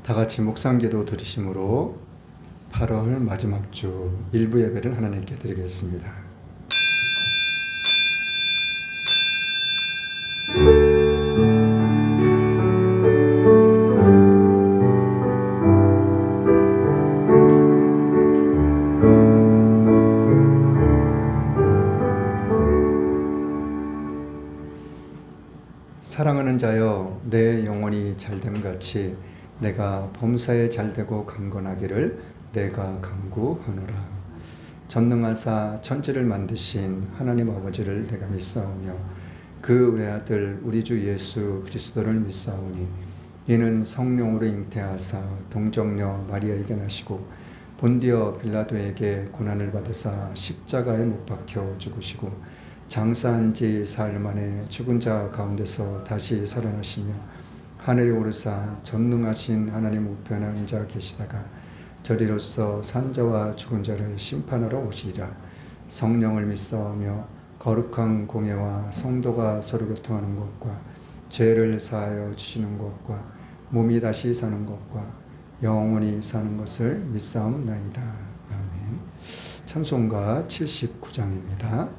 다 같이 묵상기도 드리심으로 8월 마지막 주 일부 예배를 하나님께 드리겠습니다. 사랑하는 자여, 내 영혼이 잘됨 같이 내가 범사에 잘되고 강건하기를 내가 간구하노라. 전능하사 천지를 만드신 하나님 아버지를 내가 믿사오며 그 외아들 우리 주 예수 그리스도를 믿사오니 이는 성령으로 잉태하사 동정녀 마리아에게 나시고 본디어 빌라도에게 고난을 받으사 십자가에 못 박혀 죽으시고 장사한 지 사흘 만에 죽은 자 가운데서 다시 살아나시며 하늘에 오르사 전능하신 하나님 우편에 앉아 계시다가 저리로서 산자와 죽은 자를 심판하러 오시리라. 성령을 믿사오며 거룩한 공예와 성도가 서로 교통하는 것과 죄를 사하여 주시는 것과 몸이 다시 사는 것과 영원히 사는 것을 믿사옵나이다. 아멘. 찬송가 79장입니다.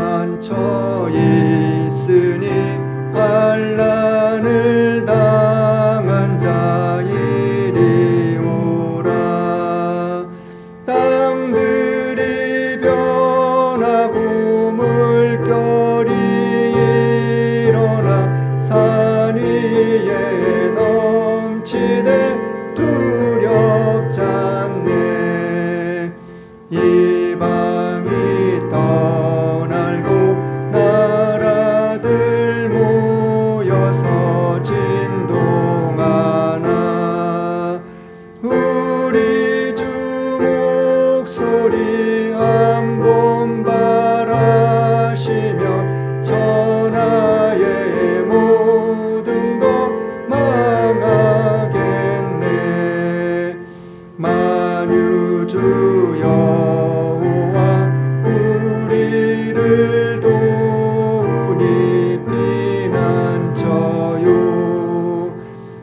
피난처에 있으니 환난을 당한 자이리 오라. 땅들이 변하고 물결이 일어나 산 위에 넘치되 두렵지 않네. 이방이 떠날고 나라들 모여서 진동하나. 우리 주 목소리 한 번 바라시면 천하의 모든 것 망하겠네. 만유주 여호와 우리를 도우니 피난처요.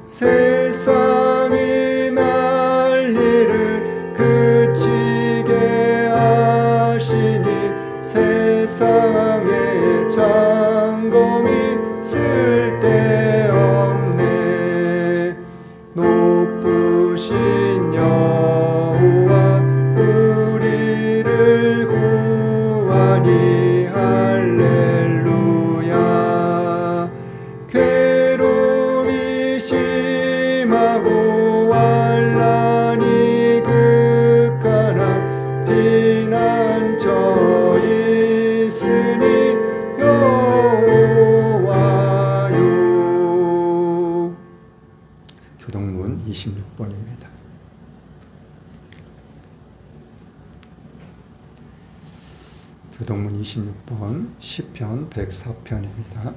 세상이 난리를 그치게 하시니 세상의 장검이 쓸데없네. 높으신 여호와 우리를 구하니 할렐루야. 괴로움이 심하고 환난이 극하나 피난처 있으니 여호와요. 교동문 26번입니다. 교동문 26번 시편 104편입니다.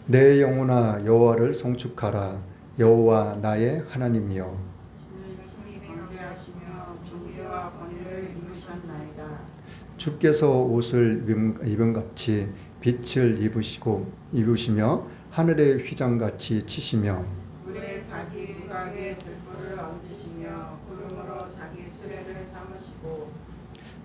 내 영혼아 여호와를 송축하라. 여호와 나의 하나님이여. 주께서 옷을 입음같이 빛을 입으시며 하늘의 휘장같이 치시며 물에 자기 육각에 들불을 얹으시며 구름으로 자기 수레를 삼으시고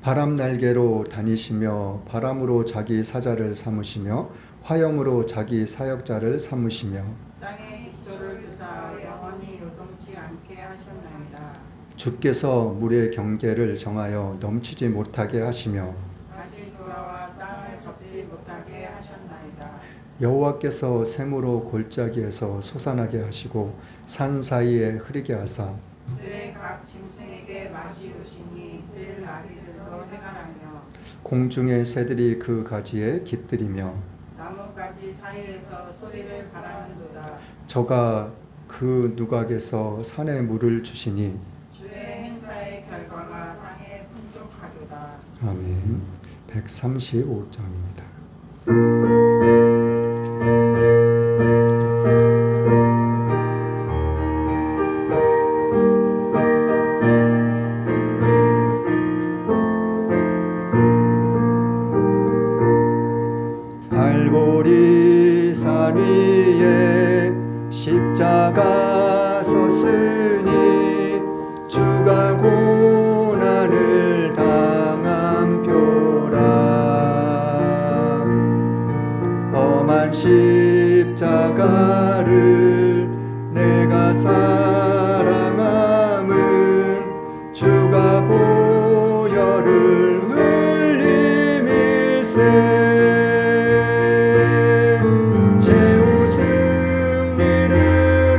바람 날개로 다니시며 바람으로 자기 사자를 삼으시며 화염으로 자기 사역자를 삼으시며 땅에 기초를 두사 영원히 요동치 않게 하셨나이다. 주께서 물의 경계를 정하여 넘치지 못하게 하시며 다시 돌아와 땅을 덮지 못하게 하셨나이다. 여호와께서 샘으로 골짜기에서 솟아나게 하시고 산 사이에 흐리게 하사 들의 각 짐승에게 맛이 오시니 들 아기들로 해가라며 공중의 새들이 그 가지에 깃들이며 나뭇가지 사이에서 소리를 바라는도다. 저가 그 누각에서 산에 물을 주시니 주의 행사의 결과가 땅에 풍족하도다. 아멘. 135장입니다. 갈보리 산 위에 십자가 섰으니 주가 고난을 당한 표라. 험한 십자가를 내가 사랑함은 주가 보혈을 흘림일세. 최후 승리를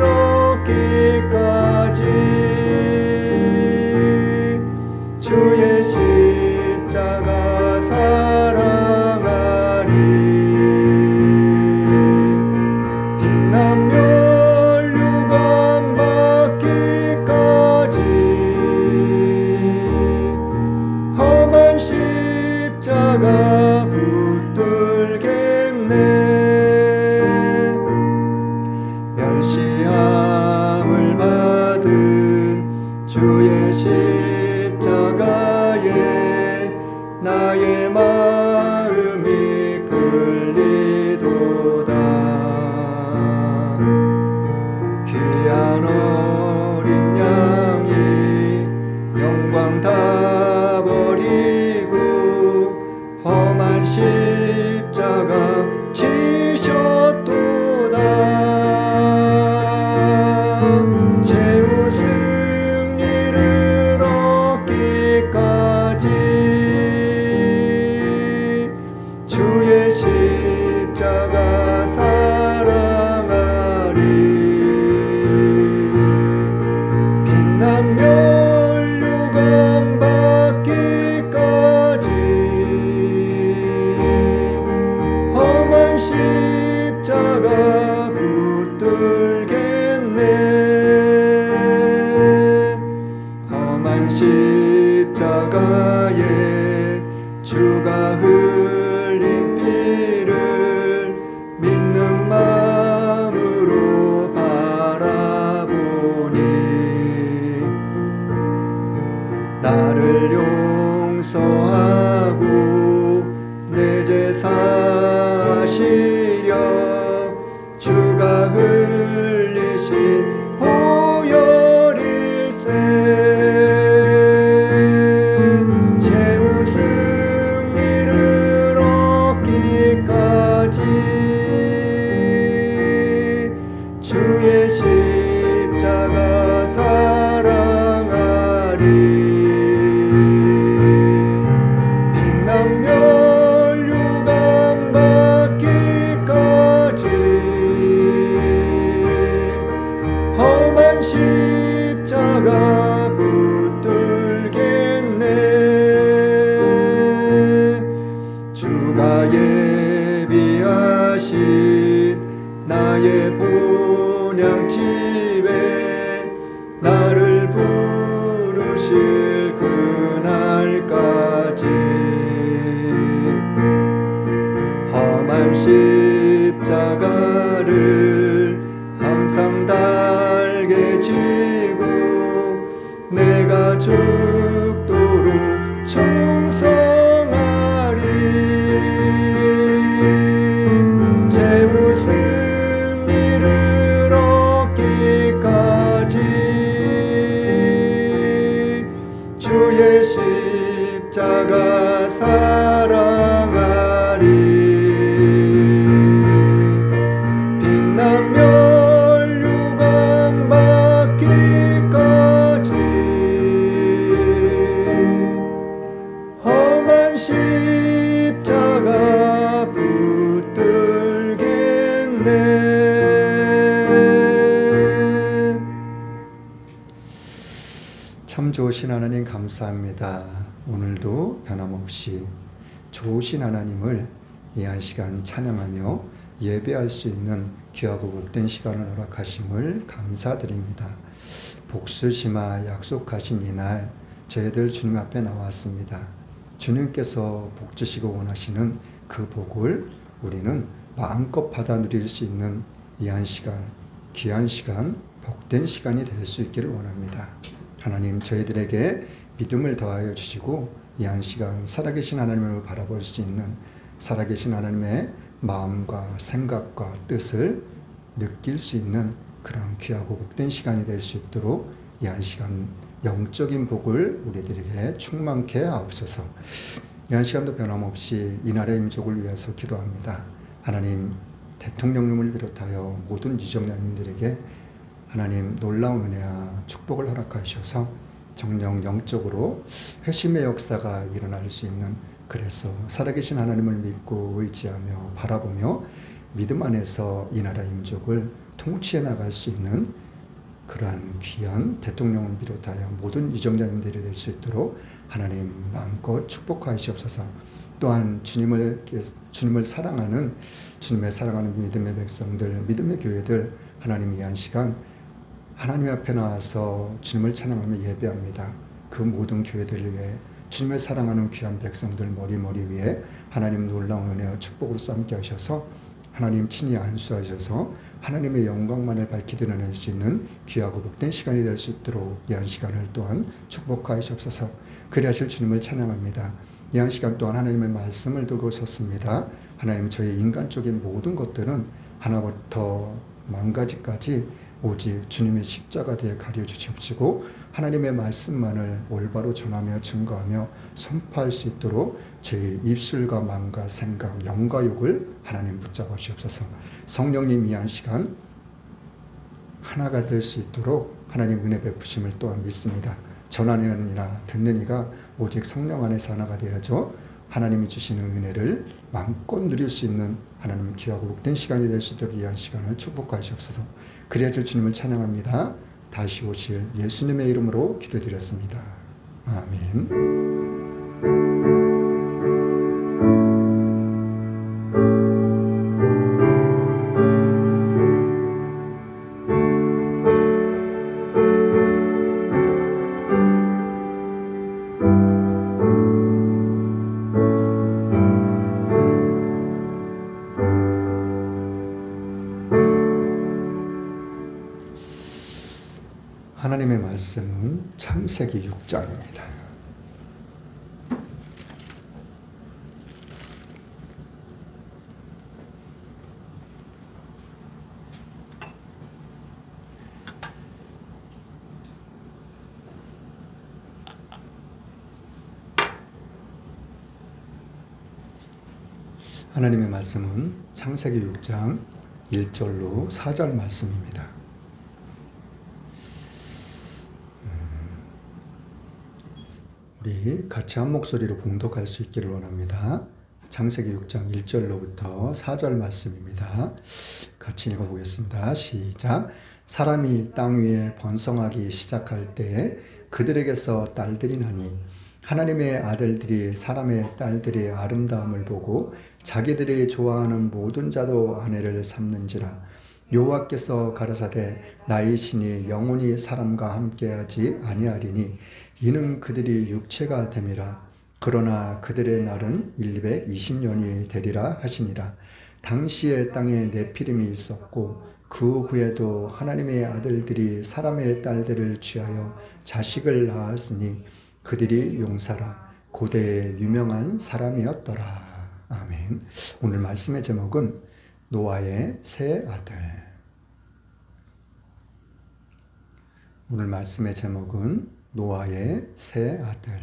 얻기까지 주의 십자가 사랑하리. 빛난 멸류관 받기까지 험한 십자가 붙들겠네. 멸시함을 받은 주의 십자가에 나의 마음이 끌리도다. 귀한 어린 양이 영광 다 버리고 험한 십자가 지셨도다. 최후 승리를 얻기까지 주의 십자가 사랑하리. 빛난 멸류관 받기까지 험한 십자가 붙들겠네. 험한 십자가에 주가 흘린 피를 믿는 마음으로 바라보니 나를 용서하고 내 죄 사시려 주가 흘리신 보혈일세. 최후 승리를 얻기까지 주의 십자가 사랑하리. 빛난 멸류관 받기까지 험한 십자가 붙들겠네. 주가 예비하신 나의 본향집에 나를 부르실 그날까지 험한 십자가를 항상 달게 지고 내가 죽도록 충성하리. 최후 승리를 얻기까지 주의 십자가 사랑하리. 빛난 멸류관 받기까지 험한 십자가 붙들겠네. 참 좋으신 하나님 감사합니다. 오늘도 변함없이 좋으신 하나님을 이 한 시간 찬양하며 예배할 수 있는 귀하고 복된 시간을 허락하심을 감사드립니다. 복수심아 약속하신 이날 저희들 주님 앞에 나왔습니다. 주님께서 복 주시고 원하시는 그 복을 우리는 마음껏 받아 누릴 수 있는 이 한 시간, 귀한 시간, 복된 시간이 될 수 있기를 원합니다. 하나님 저희들에게 믿음을 더하여 주시고 이 한 시간 살아계신 하나님을 바라볼 수 있는 살아계신 하나님의 마음과 생각과 뜻을 느낄 수 있는 그런 귀하고 복된 시간이 될 수 있도록 이 한 시간 영적인 복을 우리들에게 충만케 하옵소서. 이 한 시간도 변함없이 이 나라의 민족을 위해서 기도합니다. 하나님, 대통령님을 비롯하여 모든 유정자님들에게 하나님 놀라운 은혜와 축복을 허락하셔서 정령 영적으로 회심의 역사가 일어날 수 있는, 그래서 살아계신 하나님을 믿고 의지하며 바라보며 믿음 안에서 이 나라 민족을 통치해 나갈 수 있는 그러한 귀한 대통령을 비롯하여 모든 유정자님들이 될 수 있도록 하나님 마음껏 축복하시옵소서. 또한 주님을 사랑하는, 주님의 사랑하는 믿음의 백성들, 믿음의 교회들, 하나님 이 한 시간 하나님 앞에 나와서 주님을 찬양하며 예배합니다. 그 모든 교회들을 위해, 주님의 사랑하는 귀한 백성들 머리 위에 하나님 놀라운 은혜와 축복으로 함께 하셔서 하나님 친히 안수하셔서 하나님의 영광만을 밝히 드러낼 수 있는 귀하고 복된 시간이 될 수 있도록 이 한 시간을 또한 축복하시옵소서. 그리하실 주님을 찬양합니다. 이 한 시간 동안 하나님의 말씀을 들고 섰습니다. 하나님, 저희 인간적인 모든 것들은 하나부터 만가지까지 오직 주님의 십자가에 가려주시옵시고 하나님의 말씀만을 올바로 전하며 증거하며 선포할 수 있도록 제 입술과 마음과 생각, 영과 욕을 하나님 붙잡아 주옵소서. 성령님 이 한 시간 하나가 될 수 있도록 하나님 은혜 베푸심을 또한 믿습니다. 전하는 이나 듣는 이가 오직 성령 안에서 하나가 되어져 하나님이 주시는 은혜를 마음껏 누릴 수 있는 하나님 귀하고 복된 시간이 될 수 있도록 이 한 시간을 축복하시옵소서. 그리하실 주님을 찬양합니다. 다시 오실 예수님의 이름으로 기도드렸습니다. 아멘. 하나님의 말씀은 창세기 6장입니다. 하나님의 말씀은 창세기 6장 1절로 4절 말씀입니다. 우리 같이 한 목소리로 봉독할 수 있기를 원합니다. 창세기 6장 1절로부터 4절 말씀입니다. 같이 읽어보겠습니다. 시작. 사람이 땅 위에 번성하기 시작할 때 그들에게서 딸들이 나니 하나님의 아들들이 사람의 딸들의 아름다움을 보고 자기들이 좋아하는 모든 자도 아내를 삼는지라. 여호와께서 가라사대 나의 신이 영원히 사람과 함께하지 아니하리니 이는 그들이 육체가 됨이라. 그러나 그들의 날은 120년이 되리라 하시니라. 당시에 땅에 네피림이 있었고 그 후에도 하나님의 아들들이 사람의 딸들을 취하여 자식을 낳았으니 그들이 용사라. 고대의 유명한 사람이었더라. 아멘. 오늘 말씀의 제목은 노아의 세 아들. 오늘 말씀의 제목은 노아의 세 아들.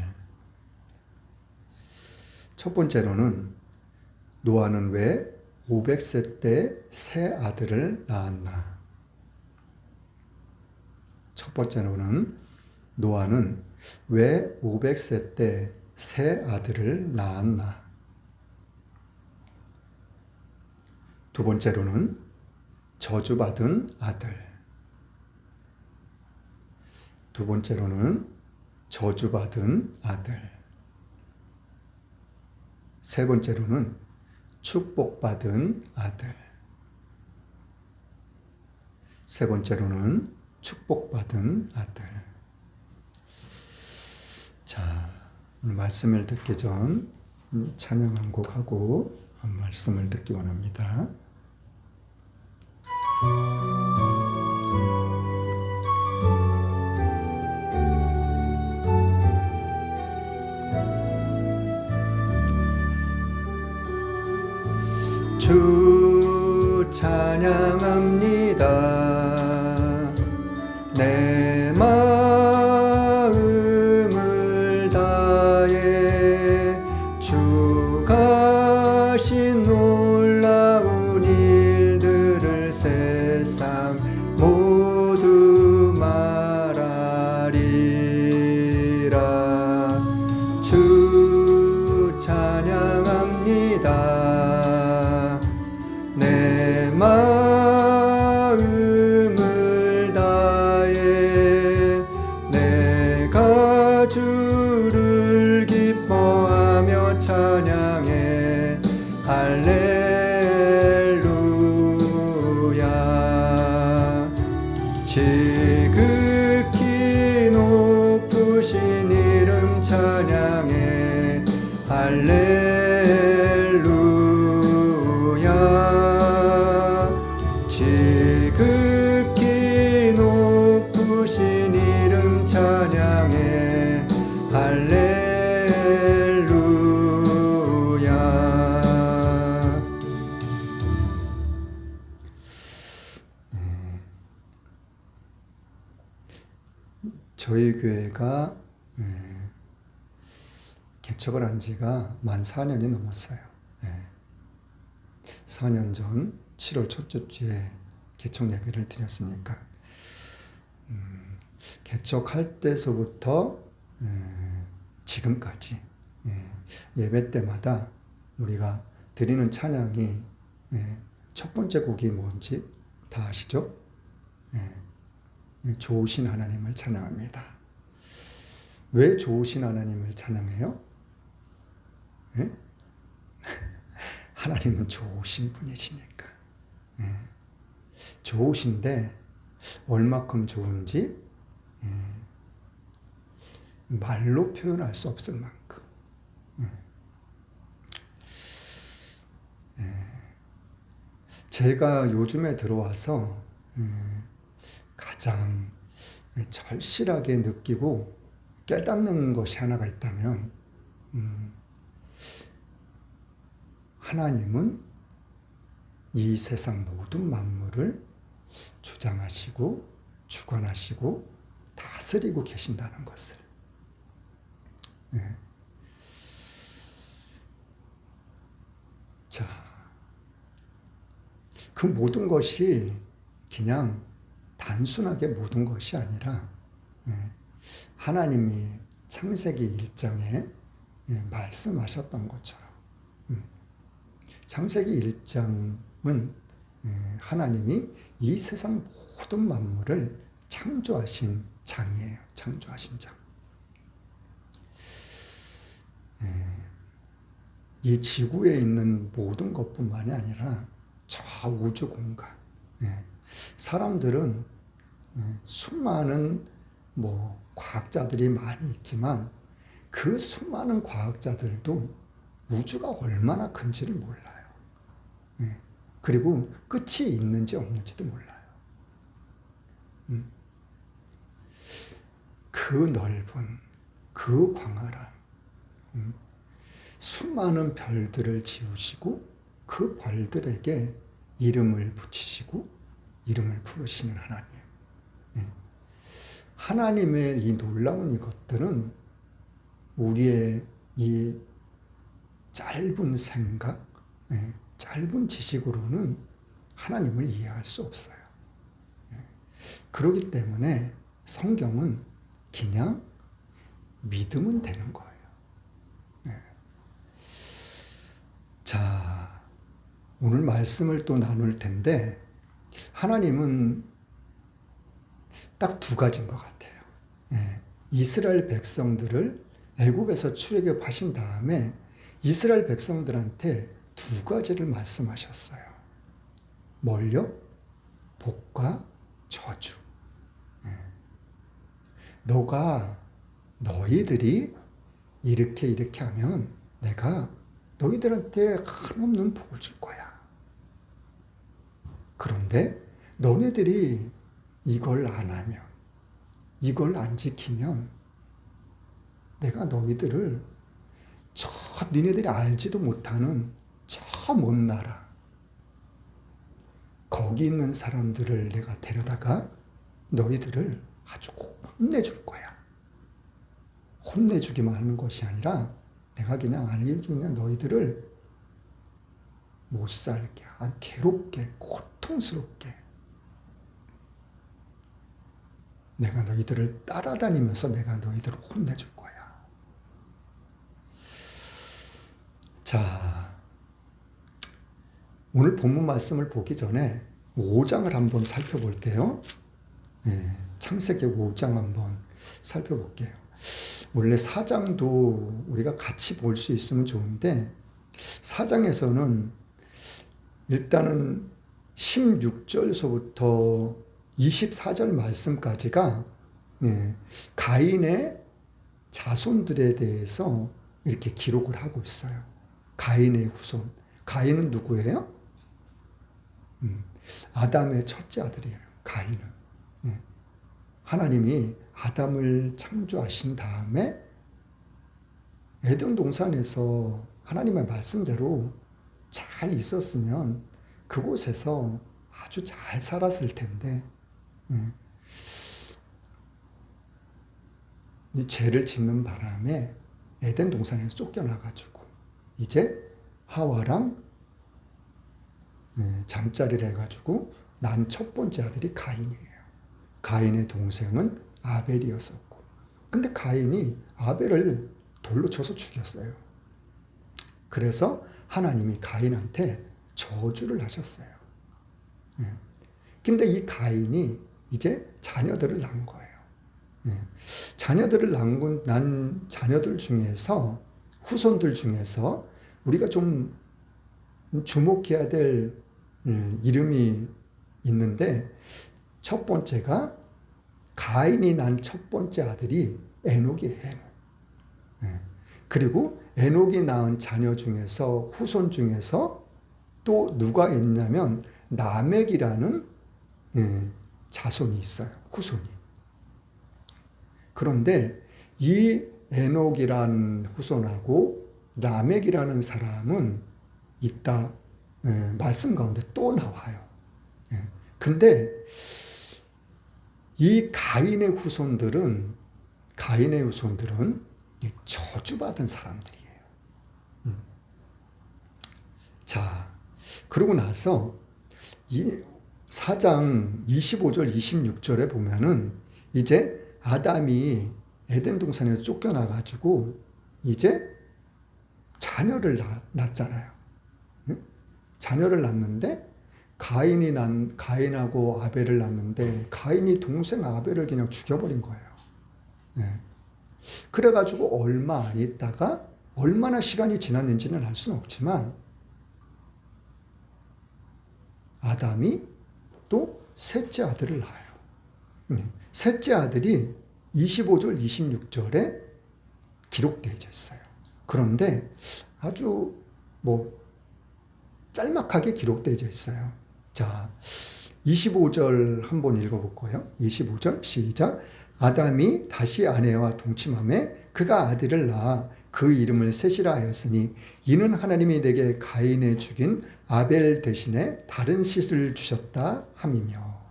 첫 번째로는 노아는 왜 500세 때 세 아들을 낳았나? 첫 번째로는 노아는 왜 500세 때 세 아들을 낳았나? 두 번째로는 저주받은 아들. 두 번째로는 저주받은 아들. 세 번째로는 축복받은 아들. 세 번째로는 축복받은 아들. 자, 오늘 말씀을 듣기 전 찬양 한 곡 하고 말씀을 듣기 원합니다. 주 찬양합니다. 내 마음을 다해 주가 하신 놀라운 일들을 세상 모두 말하리라. 주 찬양합니다. 내 마음을 다해 내가 주를 기뻐하며 찬양해. 할렐루야. 지극히 높으신 이름 찬양해. 할렐루야. 지극히 높으신 이름 찬양해. 할렐루야. 저희 교회가 개척을 한 지가 만 4년이 넘었어요. 4년 전 7월 첫째 주에 개척 예배를 드렸으니까 개척할 때서부터 지금까지 예배 때마다 우리가 드리는 찬양이 첫 번째 곡이 뭔지 다 아시죠? 좋으신 하나님을 찬양합니다. 왜 좋으신 하나님을 찬양해요? 하나님은 좋으신 분이시니까. 좋으신데 얼마큼 좋은지 말로 표현할 수 없을 만큼. 제가 요즘에 들어와서 가장 절실하게 느끼고 깨닫는 것이 하나가 있다면 하나님은 이 세상 모든 만물을 주장하시고 주관하시고 다스리고 계신다는 것을. 자, 그 모든 것이 그냥 단순하게 모든 것이 아니라 하나님이 창세기 1장에 말씀하셨던 것처럼 창세기 1장은 하나님이 이 세상 모든 만물을 창조하신 장이에요. 창조하신 장. 이 지구에 있는 모든 것뿐만이 아니라 저 우주 공간. 사람들은 수많은 과학자들이 많이 있지만 그 수많은 과학자들도 우주가 얼마나 큰지를 몰라요. 그리고 끝이 있는지 없는지도 몰라요. 그 넓은, 그 광활한 수많은 별들을 지으시고 그 별들에게 이름을 붙이시고 이름을 부르시는 하나님. 하나님의 이 놀라운 이것들은 우리의 이 짧은 생각, 짧은 지식으로는 하나님을 이해할 수 없어요. 그렇기 때문에 성경은 그냥 믿으면 되는 거예요. 자, 오늘 말씀을 또 나눌 텐데 하나님은 딱 두 가지인 것 같아요. 이스라엘 백성들을 애굽에서 출애굽하신 다음에 이스라엘 백성들한테 두 가지를 말씀하셨어요. 뭘요? 복과 저주. 너희들이 이렇게 하면 내가 너희들한테 한없는 복을 줄 거야. 그런데 너네들이 이걸 안 하면, 이걸 안 지키면 내가 너희들을 니네들이 알지도 못하는 저 먼 나라, 거기 있는 사람들을 내가 데려다가 너희들을 아주 꼭 혼내줄 거야. 혼내주기만 하는 것이 아니라 내가 그냥 아주 그냥 너희들을 못 살게, 괴롭게, 고통스럽게 내가 너희들을 따라다니면서 내가 너희들을 혼내줄 거야. 자, 오늘 본문 말씀을 보기 전에 5장을 한번 살펴볼게요. 네, 창세기 5장 한번 살펴볼게요. 원래 4장도 우리가 같이 볼 수 있으면 좋은데 4장에서는 일단은 16절서부터 24절 말씀까지가 가인의 자손들에 대해서 이렇게 기록을 하고 있어요. 가인의 후손. 가인은 누구예요? 아담의 첫째 아들이에요. 가인은. 하나님이 아담을 창조하신 다음에 에덴 동산에서 하나님의 말씀대로 잘 있었으면 그곳에서 아주 잘 살았을 텐데 이 죄를 짓는 바람에 에덴 동산에서 쫓겨나가지고 이제 하와랑 잠자리를 해가지고 난 첫 번째 아들이 가인이에요. 가인의 동생은 아벨이었었고, 근데 가인이 아벨을 돌로 쳐서 죽였어요. 그래서 하나님이 가인한테 저주를 하셨어요. 근데 이 가인이 이제 자녀들을 낳은 거예요. 자녀들을 낳은 자녀들 중에서, 후손들 중에서 우리가 좀 주목해야 될 이름이 있는데, 첫 번째가 가인이 낳은 첫 번째 아들이 에녹이에요. 에녹. 그리고 에녹이 낳은 자녀 중에서, 후손 중에서 또 누가 있냐면 라멕이라는 자손이 있어요. 후손이. 그런데 이 에녹이라는 후손하고 라멕이라는 사람은 이따 말씀 가운데 또 나와요. 근데 이 가인의 후손들은 저주받은 사람들이에요. 자, 그러고 나서 이 4장 25절 26절에 보면은 이제 아담이 에덴 동산에서 쫓겨나가지고 이제 자녀를 낳잖아요. 자녀를 낳는데 가인하고 아벨을 낳는데 가인이 동생 아벨을 그냥 죽여버린 거예요. 그래가지고 얼마 안 있다가 얼마나 시간이 지났는지는 알 수는 없지만 아담이 또 셋째 아들을 낳아요. 셋째 아들이 25절 26절에 기록되어 있어요. 그런데 아주 짤막하게 기록되어 있어요. 자, 25절 한번 읽어볼까요? 25절 시작. 아담이 다시 아내와 동침하매 그가 아들을 낳아 그 이름을 셋이라 하였으니 이는 하나님이 내게 가인에 죽인 아벨 대신에 다른 씨를 주셨다 함이며.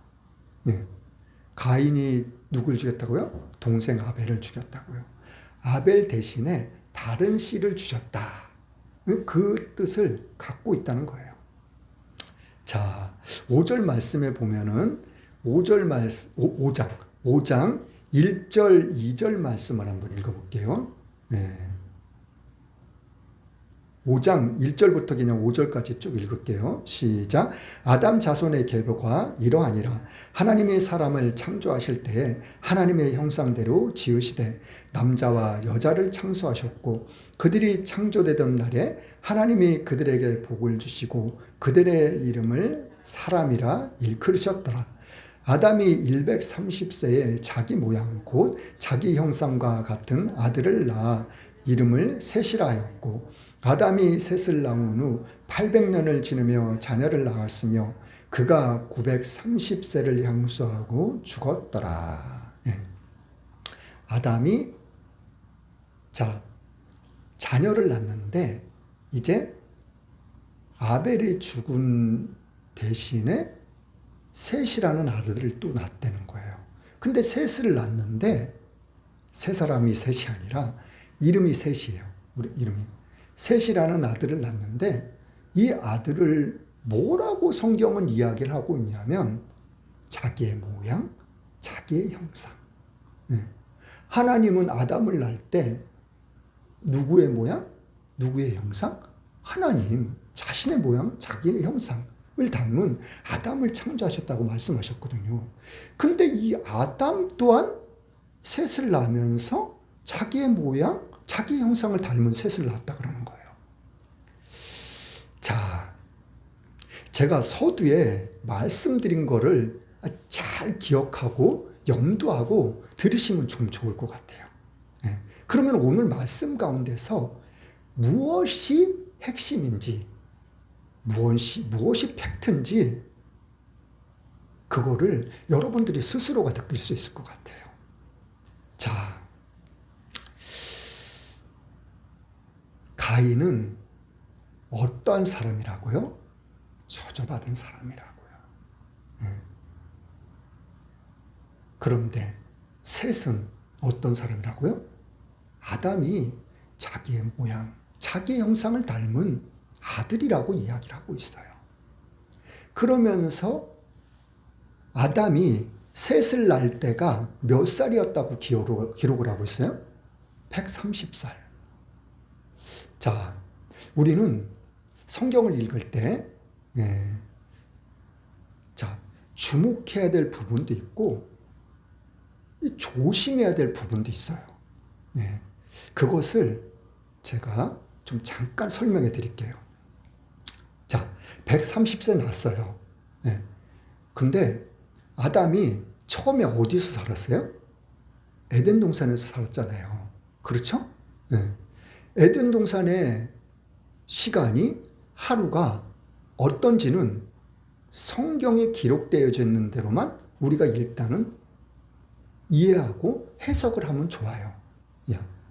가인이 누굴 죽였다고요? 동생 아벨을 죽였다고요. 아벨 대신에 다른 씨를 주셨다. 그 뜻을 갖고 있다는 거예요. 자, 5절 말씀에 보면은 5장 1절 2절 말씀을 한번 읽어볼게요. 5장 1절부터 그냥 5절까지 쭉 읽을게요. 시작. 아담 자손의 계보가 이러하니라. 하나님이 사람을 창조하실 때에 하나님의 형상대로 지으시되 남자와 여자를 창조하셨고 그들이 창조되던 날에 하나님이 그들에게 복을 주시고 그들의 이름을 사람이라 일컬으셨더라. 아담이 130세에 자기 모양 곧 자기 형상과 같은 아들을 낳아 이름을 셋이라 하였고 아담이 셋을 낳은 후 800년을 지내며 자녀를 낳았으며 그가 930세를 향수하고 죽었더라. 아담이 자녀를 낳는데 이제 아벨이 죽은 대신에 셋이라는 아들을 또 낳았다는 거예요. 근데 셋을 낳았는데 세 사람이 셋이 아니라 이름이 셋이에요. 우리 이름이. 셋이라는 아들을 낳았는데 이 아들을 뭐라고 성경은 이야기를 하고 있냐면 자기의 모양, 자기의 형상. 하나님은 아담을 낳을 때 누구의 모양? 누구의 형상? 하나님 자신의 모양, 자기의 형상을 닮은 아담을 창조하셨다고 말씀하셨거든요. 근데 이 아담 또한 셋을 낳으면서 자기의 모양, 자기 형상을 닮은 셋을 낳았다 그러는 거예요. 자, 제가 서두에 말씀드린 거를 잘 기억하고 염두하고 들으시면 좀 좋을 것 같아요. 그러면 오늘 말씀 가운데서 무엇이 핵심인지, 무엇이 팩트인지 그거를 여러분들이 스스로가 느낄 수 있을 것 같아요. 자, 가인은 어떠한 사람이라고요? 저주받은 사람이라고요. 그런데 셋은 어떤 사람이라고요? 아담이 자기의 모양, 자기의 형상을 닮은 아들이라고 이야기를 하고 있어요. 그러면서 아담이 셋을 낳을 때가 몇 살이었다고 기록을 하고 있어요? 130살. 자, 우리는 성경을 읽을 때, 자, 주목해야 될 부분도 있고, 조심해야 될 부분도 있어요. 그것을 제가 좀 잠깐 설명해 드릴게요. 자, 130세 났어요. 근데 아담이 처음에 어디서 살았어요? 에덴 동산에서 살았잖아요. 그렇죠? 에덴 동산의 시간이 하루가 어떤지는 성경에 기록되어져 있는 대로만 우리가 일단은 이해하고 해석을 하면 좋아요.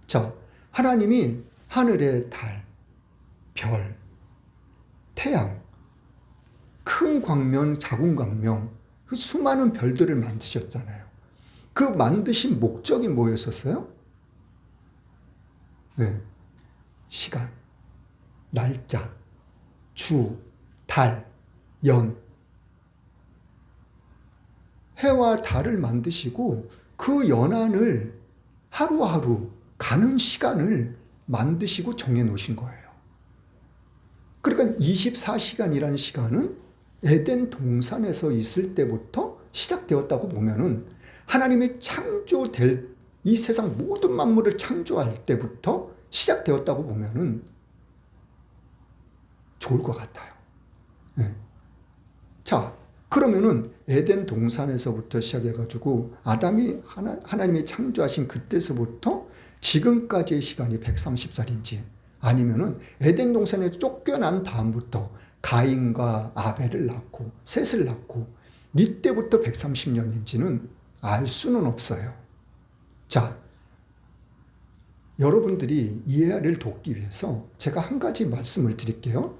자, 하나님이 하늘의 달, 별, 태양, 큰 광명, 작은 광명, 그 수많은 별들을 만드셨잖아요. 그 만드신 목적이 뭐였었어요? 시간, 날짜, 주, 달, 연. 해와 달을 만드시고 그 연한을 하루하루 가는 시간을 만드시고 정해 놓으신 거예요. 그러니까 24시간이라는 시간은 에덴 동산에서 있을 때부터 시작되었다고 보면은 하나님이 창조될 이 세상 모든 만물을 창조할 때부터 시작되었다고 보면은 좋을 것 같아요. 자, 그러면은 에덴 동산에서부터 시작해가지고 아담이 하나님이 창조하신 그때서부터 지금까지의 시간이 130살인지 아니면은 에덴 동산에 쫓겨난 다음부터 가인과 아벨을 낳고 셋을 낳고 이때부터 130년인지는 알 수는 없어요. 자, 여러분들이 이해를 돕기 위해서 제가 한 가지 말씀을 드릴게요.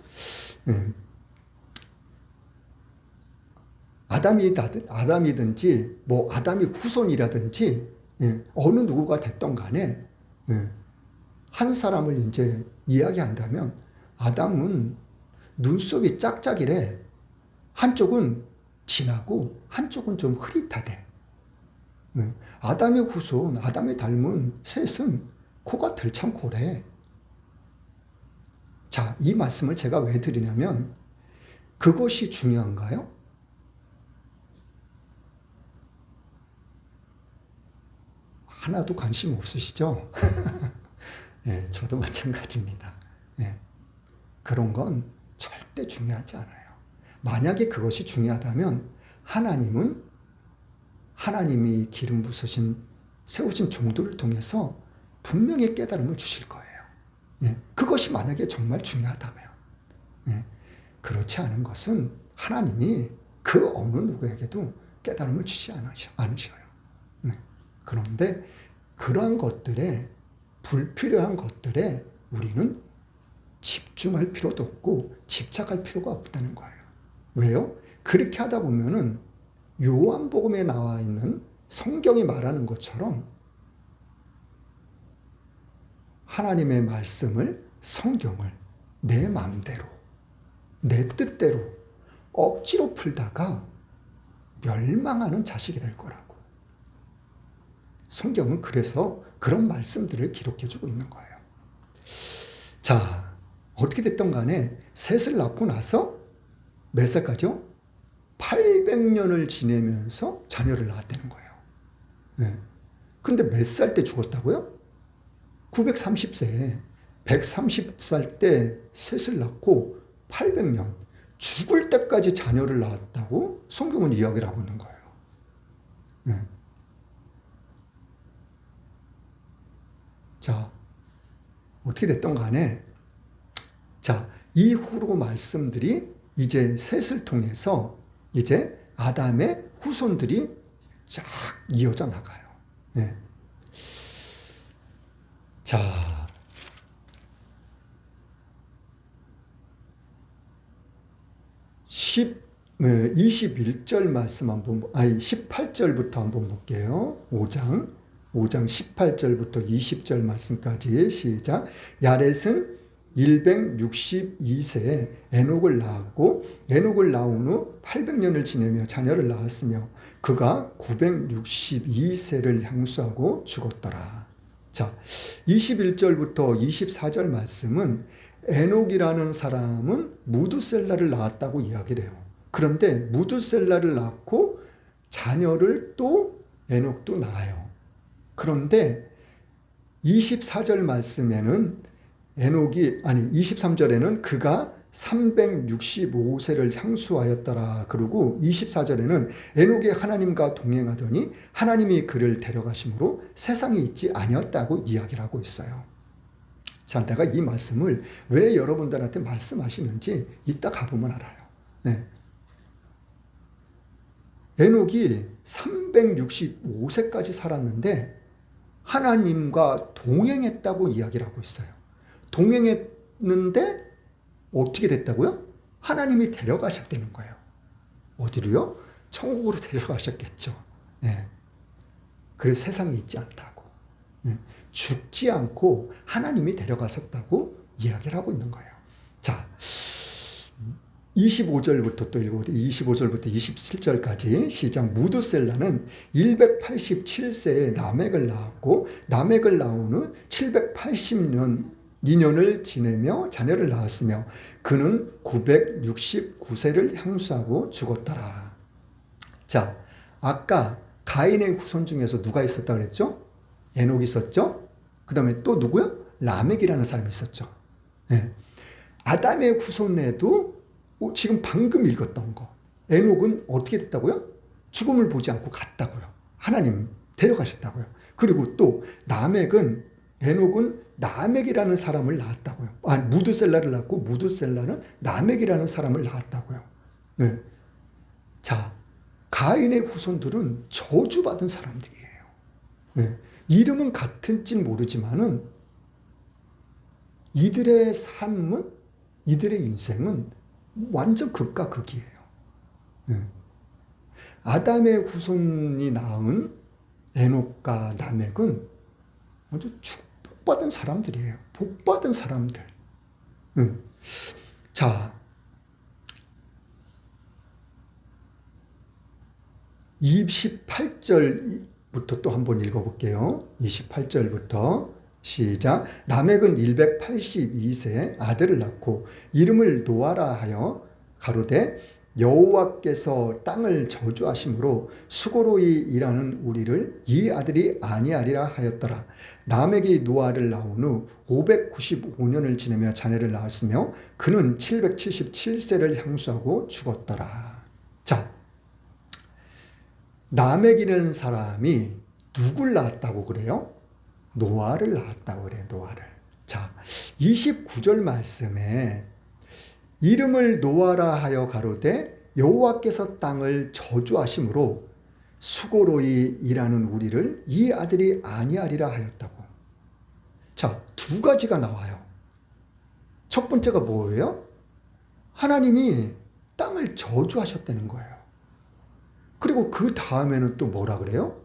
아담이든지 뭐 아담이 후손이라든지 어느 누구가 됐던 간에 한 사람을 이제 이야기한다면 아담은 눈썹이 짝짝이래. 한쪽은 진하고 한쪽은 좀 흐릿하대. 아담의 후손, 아담의 닮은 셋은 코가 들창코래. 자, 이 말씀을 제가 왜 드리냐면 그것이 중요한가요? 하나도 관심 없으시죠? 저도 마찬가지입니다. 그런 건 절대 중요하지 않아요. 만약에 그것이 중요하다면 하나님이 기름 부으신 세우신 종들을 통해서 분명히 깨달음을 주실 거예요. 그것이 만약에 정말 중요하다면. 그렇지 않은 것은 하나님이 그 어느 누구에게도 깨달음을 주지 않으셔요. 그런데 그러한 것들에 불필요한 것들에 우리는 집중할 필요도 없고 집착할 필요가 없다는 거예요. 왜요? 그렇게 하다 보면은 요한복음에 나와 있는 성경이 말하는 것처럼 하나님의 말씀을, 성경을 내 마음대로, 내 뜻대로 억지로 풀다가 멸망하는 자식이 될 거라고. 성경은 그래서 그런 말씀들을 기록해 주고 있는 거예요. 자, 어떻게 됐든 간에 셋을 낳고 나서 몇 살까지요? 800년을 지내면서 자녀를 낳았다는 거예요. 네. 근데 몇 살 때 죽었다고요? 930세에 130살 때 셋을 낳고 800년 죽을 때까지 자녀를 낳았다고 성경은 이야기를 하고 있는 거예요. 네. 자, 어떻게 됐든 간에 자, 이후로 말씀들이 이제 셋을 통해서 이제 아담의 후손들이 쫙 이어져 나가요. 네. 자, 21절 말씀 한번, 18절부터 한번 볼게요. 5장 18절부터 20절 말씀까지 시작. 야렛은 162세에 에녹을 낳았고 에녹을 낳은 후 800년을 지내며 자녀를 낳았으며 그가 962세를 향수하고 죽었더라. 자, 21절부터 24절 말씀은 에녹이라는 사람은 무두셀라를 낳았다고 이야기를 해요. 그런데 무두셀라를 낳고 자녀를 또 에녹도 낳아요. 그런데 24절 말씀에는 23절에는 그가 365세를 향수하였더라. 그리고 24절에는 에녹이 하나님과 동행하더니 하나님이 그를 데려가심으로 세상에 있지 아니었다고 이야기를 하고 있어요. 자, 내가 이 말씀을 왜 여러분들한테 말씀하시는지 이따 가보면 알아요. 네. 에녹이 365세까지 살았는데 하나님과 동행했다고 이야기를 하고 있어요. 동행했는데 어떻게 됐다고요? 하나님이 데려가셨다는 거예요. 어디로요? 천국으로 데려가셨겠죠. 네. 그래서 세상에 있지 않다고. 네. 죽지 않고 하나님이 데려가셨다고 이야기를 하고 있는 거예요. 자, 25절부터 또 읽어보세요. 25절부터 27절까지 시작. 무두셀라는 187세에 나멕을 낳았고 나멕을 낳은 후 780년을 지내며 자녀를 낳았으며 그는 969세를 향수하고 죽었더라. 자, 아까 가인의 후손 중에서 누가 있었다 그랬죠? 에녹이 있었죠? 그 다음에 또 누구요? 라멕이라는 사람이 있었죠. 네. 아담의 후손에도 지금 방금 읽었던 거. 에녹은 어떻게 됐다고요? 죽음을 보지 않고 갔다고요. 하나님 데려가셨다고요. 그리고 또 에녹은 나멕이라는 사람을 낳았다고요. 무두셀라를 낳고 무두셀라는 나멕이라는 사람을 낳았다고요. 네. 자, 가인의 후손들은 저주받은 사람들이에요. 네. 이름은 같은지 모르지만은 이들의 삶은, 이들의 인생은 완전 극과 극이에요. 네. 아담의 후손이 낳은 에녹과 나멕은 아주 축복받은 사람들이에요. 복받은 사람들. 네. 자, 28절부터 또 한번 읽어볼게요. 28절부터 시작. 나멕은 182세에 아들을 낳고 이름을 노아라 하여 가로되 여호와께서 땅을 저주하심으로 수고로이 일하는 우리를 이 아들이 아니하리라 하였더라. 나멕이 노아를 낳은 후 595년을 지내며 자녀를 낳았으며 그는 777세를 향수하고 죽었더라. 자, 나멕이라는 사람이 누굴 낳았다고 그래요? 노아를 낳았다고 그래요. 노아를. 자, 29절 말씀에 이름을 노아라 하여 가로되 여호와께서 땅을 저주하심으로 수고로이 일하는 우리를 이 아들이 아니하리라 하였다고. 자, 두 가지가 나와요. 첫 번째가 뭐예요? 하나님이 땅을 저주하셨다는 거예요. 그리고 그 다음에는 또 뭐라 그래요?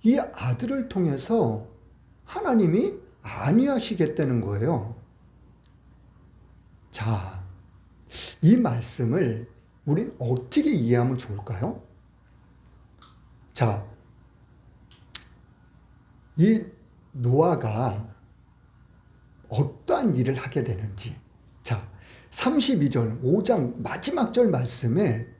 이 아들을 통해서 하나님이 안위하시겠다는 거예요. 자, 이 말씀을 우린 어떻게 이해하면 좋을까요? 자, 이 노아가 어떠한 일을 하게 되는지. 자, 32절, 5장 마지막 절 말씀에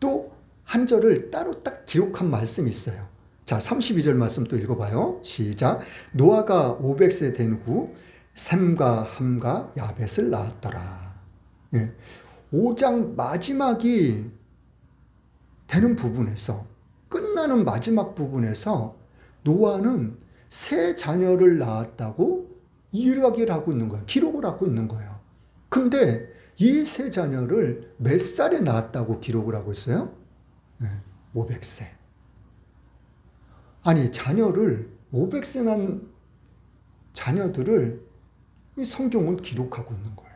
또 한 절을 따로 딱 기록한 말씀이 있어요. 자, 32절 말씀 또 읽어봐요. 시작. 노아가 500세 된 후 셈과 함과 야벳을 낳았더라. 예. 5장 마지막이 되는 부분에서, 끝나는 마지막 부분에서 노아는 세 자녀를 낳았다고 이야기를 하고 있는 거예요. 기록을 하고 있는 거예요. 근데 이 세 자녀를 몇 살에 낳았다고 기록을 하고 있어요? 500세. 아니, 500세 난 자녀들을 이 성경은 기록하고 있는 거예요.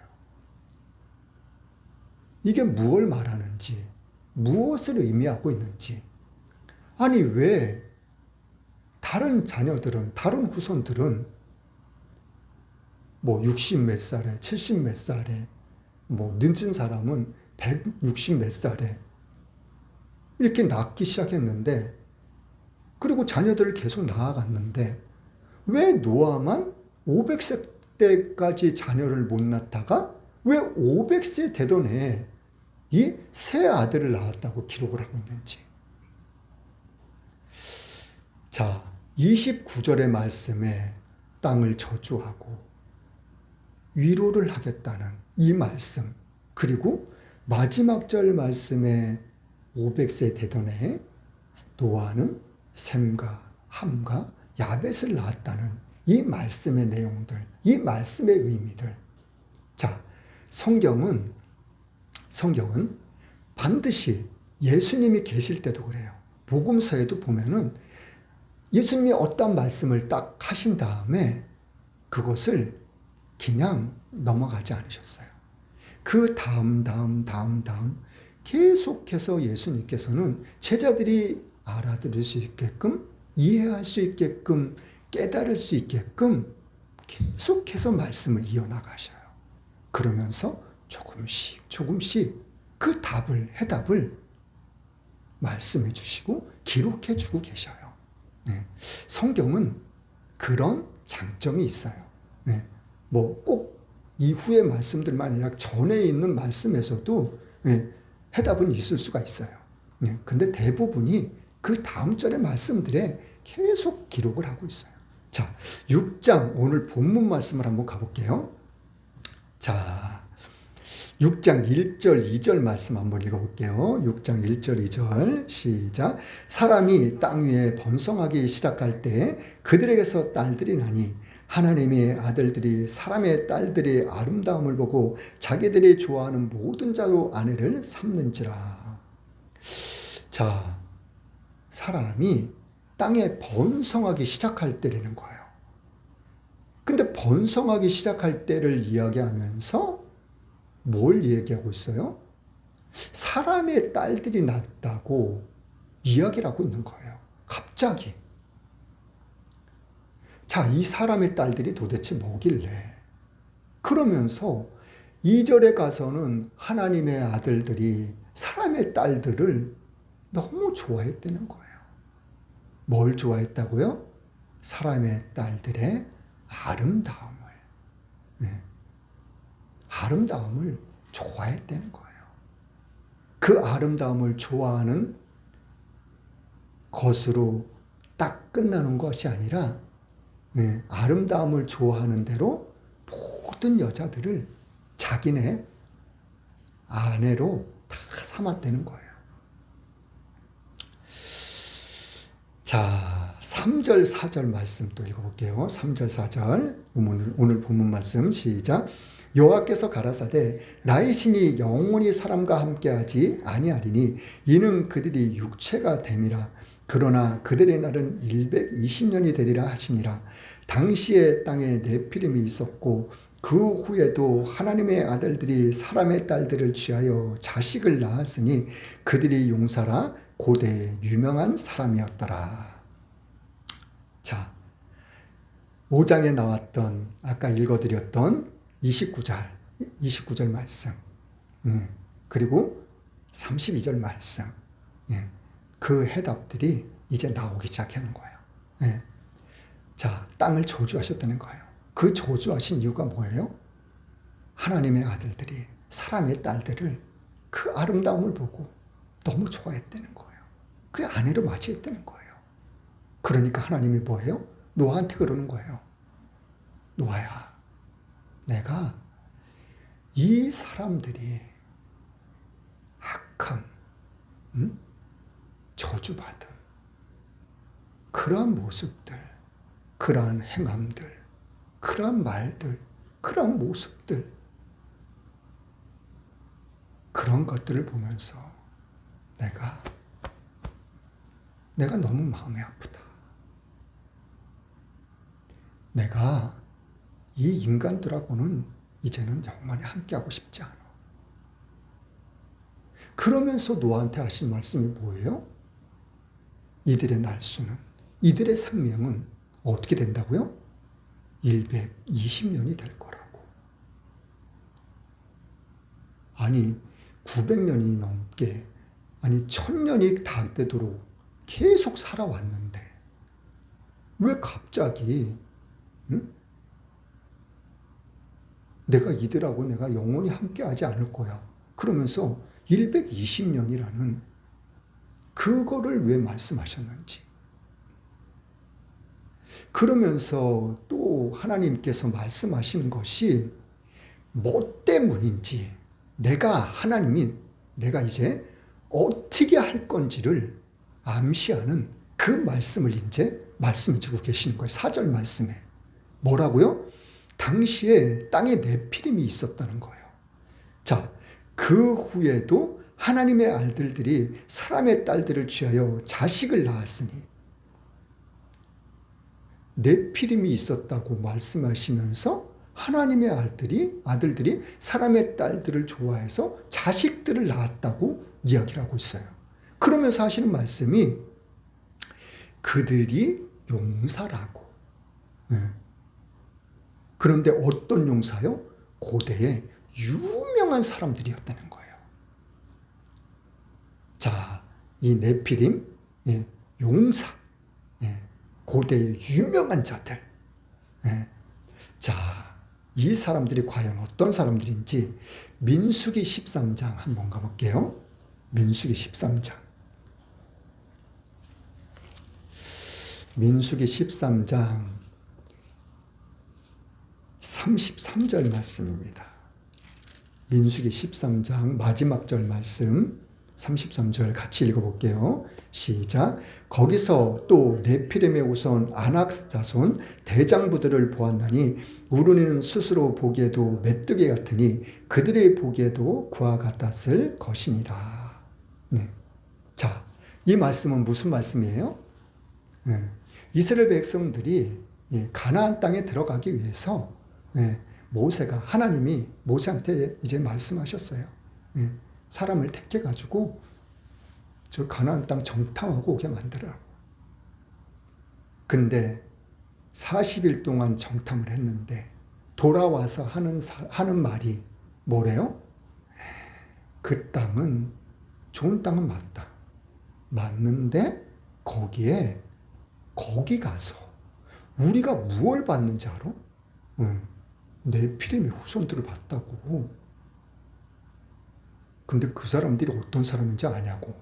이게 무엇을 말하는지, 무엇을 의미하고 있는지. 아니, 왜 다른 자녀들은, 다른 후손들은 뭐 60 몇 살에, 70 몇 살에, 뭐 늦은 사람은 160 몇 살에 이렇게 낳기 시작했는데, 그리고 자녀들을 계속 낳아갔는데, 왜 노아만 500세 때까지 자녀를 못 낳다가 왜 500세 되던 해에 이 세 아들을 낳았다고 기록을 하고 있는지. 자, 29절의 말씀에 땅을 저주하고 위로를 하겠다는 이 말씀, 그리고 마지막 절 말씀에 500세 되던 해에 노아는 셈과 함과 야벳을 낳았다는 이 말씀의 내용들, 이 말씀의 의미들. 자, 성경은 반드시 예수님이 계실 때도 그래요. 복음서에도 보면은 예수님이 어떤 말씀을 딱 하신 다음에 그것을 그냥 넘어가지 않으셨어요. 그 다음 계속해서 예수님께서는 제자들이 알아들을 수 있게끔, 이해할 수 있게끔, 깨달을 수 있게끔 계속해서 말씀을 이어나가셔요. 그러면서 조금씩 그 해답을 말씀해 주시고 기록해 주고 계셔요. 네. 성경은 그런 장점이 있어요. 네. 뭐 꼭 이후의 말씀들만 아니라 전에 있는 말씀에서도 해답은 있을 수가 있어요. 근데 대부분이 그 다음 절의 말씀들에 계속 기록을 하고 있어요. 자, 6장 오늘 본문 말씀을 한번 가볼게요. 자, 6장 1절 2절 말씀 한번 읽어볼게요. 6장 1절 2절 시작. 사람이 땅 위에 번성하기 시작할 때 그들에게서 딸들이 나니 하나님의 아들들이 사람의 딸들의 아름다움을 보고 자기들이 좋아하는 모든 자로 아내를 삼는지라. 자, 사람이 땅에 번성하기 시작할 때라는 거예요. 근데 번성하기 시작할 때를 이야기하면서 뭘 얘기하고 있어요? 사람의 딸들이 낳았다고 이야기를 하고 있는 거예요. 갑자기. 자, 이 사람의 딸들이 도대체 뭐길래? 그러면서 2절에 가서는 하나님의 아들들이 사람의 딸들을 너무 좋아했다는 거예요. 뭘 좋아했다고요? 사람의 딸들의 아름다움을. 네. 아름다움을 좋아했다는 거예요. 그 아름다움을 좋아하는 것으로 딱 끝나는 것이 아니라 아름다움을 좋아하는 대로 모든 여자들을 자기네 아내로 다 삼았다는 거예요. 자, 3절 4절 말씀 또 읽어볼게요. 3절 4절 오늘 본문 말씀 시작. 여호와께서 가라사대 나의 신이 영원히 사람과 함께하지 아니하리니 이는 그들이 육체가 됨이라. 그러나 그들의 날은 120년이 되리라 하시니라. 당시에 땅에 네피림이 있었고 그 후에도 하나님의 아들들이 사람의 딸들을 취하여 자식을 낳았으니 그들이 용사라 고대의 유명한 사람이었더라. 자, 5장에 나왔던 아까 읽어드렸던 29절 말씀, 그리고 32절 말씀, 그 해답들이 이제 나오기 시작하는 거예요. 자, 땅을 저주하셨다는 거예요. 그 저주하신 이유가 뭐예요? 하나님의 아들들이 사람의 딸들을 그 아름다움을 보고 너무 좋아했다는 거예요. 그래 아내로 맞이했다는 거예요. 그러니까 하나님이 뭐예요? 노아한테 그러는 거예요. 노아야, 내가 이 사람들이 악함, 저주받은 그러한 모습들, 그러한 행함들, 그러한 말들, 그러한 모습들, 그런 것들을 보면서 내가 너무 마음이 아프다. 내가 이 인간들하고는 이제는 영원히 함께하고 싶지 않아. 그러면서 노아한테 하신 말씀이 뭐예요? 이들의 날수는, 이들의 생명은 어떻게 된다고요? 120년이 될 거라고. 아니 900년이 넘게, 아니 1000년이 다 되도록 계속 살아왔는데 왜 갑자기 내가 이들하고 내가 영원히 함께하지 않을 거야. 그러면서 120년이라는 그거를 왜 말씀하셨는지. 그러면서 또 하나님께서 말씀하시는 것이 뭐 때문인지, 내가 이제 어떻게 할 건지를 암시하는 그 말씀을 이제 말씀해 주고 계시는 거예요. 4절 말씀에. 뭐라고요? 당시에 땅에 네피림이 있었다는 거예요. 자, 그 후에도 하나님의 아들들이 사람의 딸들을 취하여 자식을 낳았으니, 네피림이 있었다고 말씀하시면서 하나님의 아들들이 사람의 딸들을 좋아해서 자식들을 낳았다고 이야기를 하고 있어요. 그러면서 하시는 말씀이 그들이 용사라고. 그런데 어떤 용사요? 고대에 유명한 사람들이었다는 거예요. 자, 이 네피림, 용사, 고대의 유명한 자들. 자, 이 사람들이 과연 어떤 사람들인지 민수기 13장 한번 가볼게요. 민수기 13장. 민수기 13장 33절 말씀입니다. 민수기 13장 마지막 절 말씀 33절 같이 읽어볼게요. 시작. 거기서 또 네피림의 우선 아낙 자손 대장부들을 보았나니 우르니는 스스로 보기에도 메뚜기 같으니 그들이 보기에도 그와 같았을 것이니라. 네. 자, 이 말씀은 무슨 말씀이에요? 이스라엘 백성들이 가나안 땅에 들어가기 위해서 하나님이 모세한테 이제 말씀하셨어요. 사람을 택해가지고 저 가나안 땅 정탐하고 오게 만들으라고. 근데 40일 동안 정탐을 했는데 돌아와서 하는 말이 뭐래요? 그 땅은 좋은 땅은 맞다. 맞는데 거기 가서 우리가 무엇을 받는지 알아? 네피림의 후손들을 봤다고. 근데 그 사람들이 어떤 사람인지 아냐고.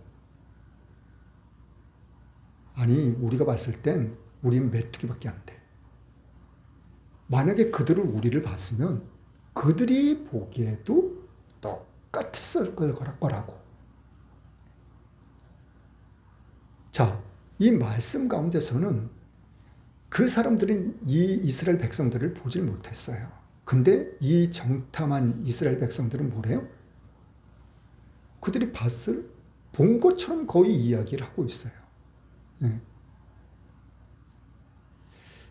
아니, 우리가 봤을 땐 우린 메뚜기밖에 안 돼. 만약에 우리를 봤으면 그들이 보기에도 똑같았을 거라고. 자, 이 말씀 가운데서는 그 사람들은 이 이스라엘 백성들을 보질 못했어요. 근데 이 정탐한 이스라엘 백성들은 뭐래요? 그들이 본 것처럼 거의 이야기를 하고 있어요.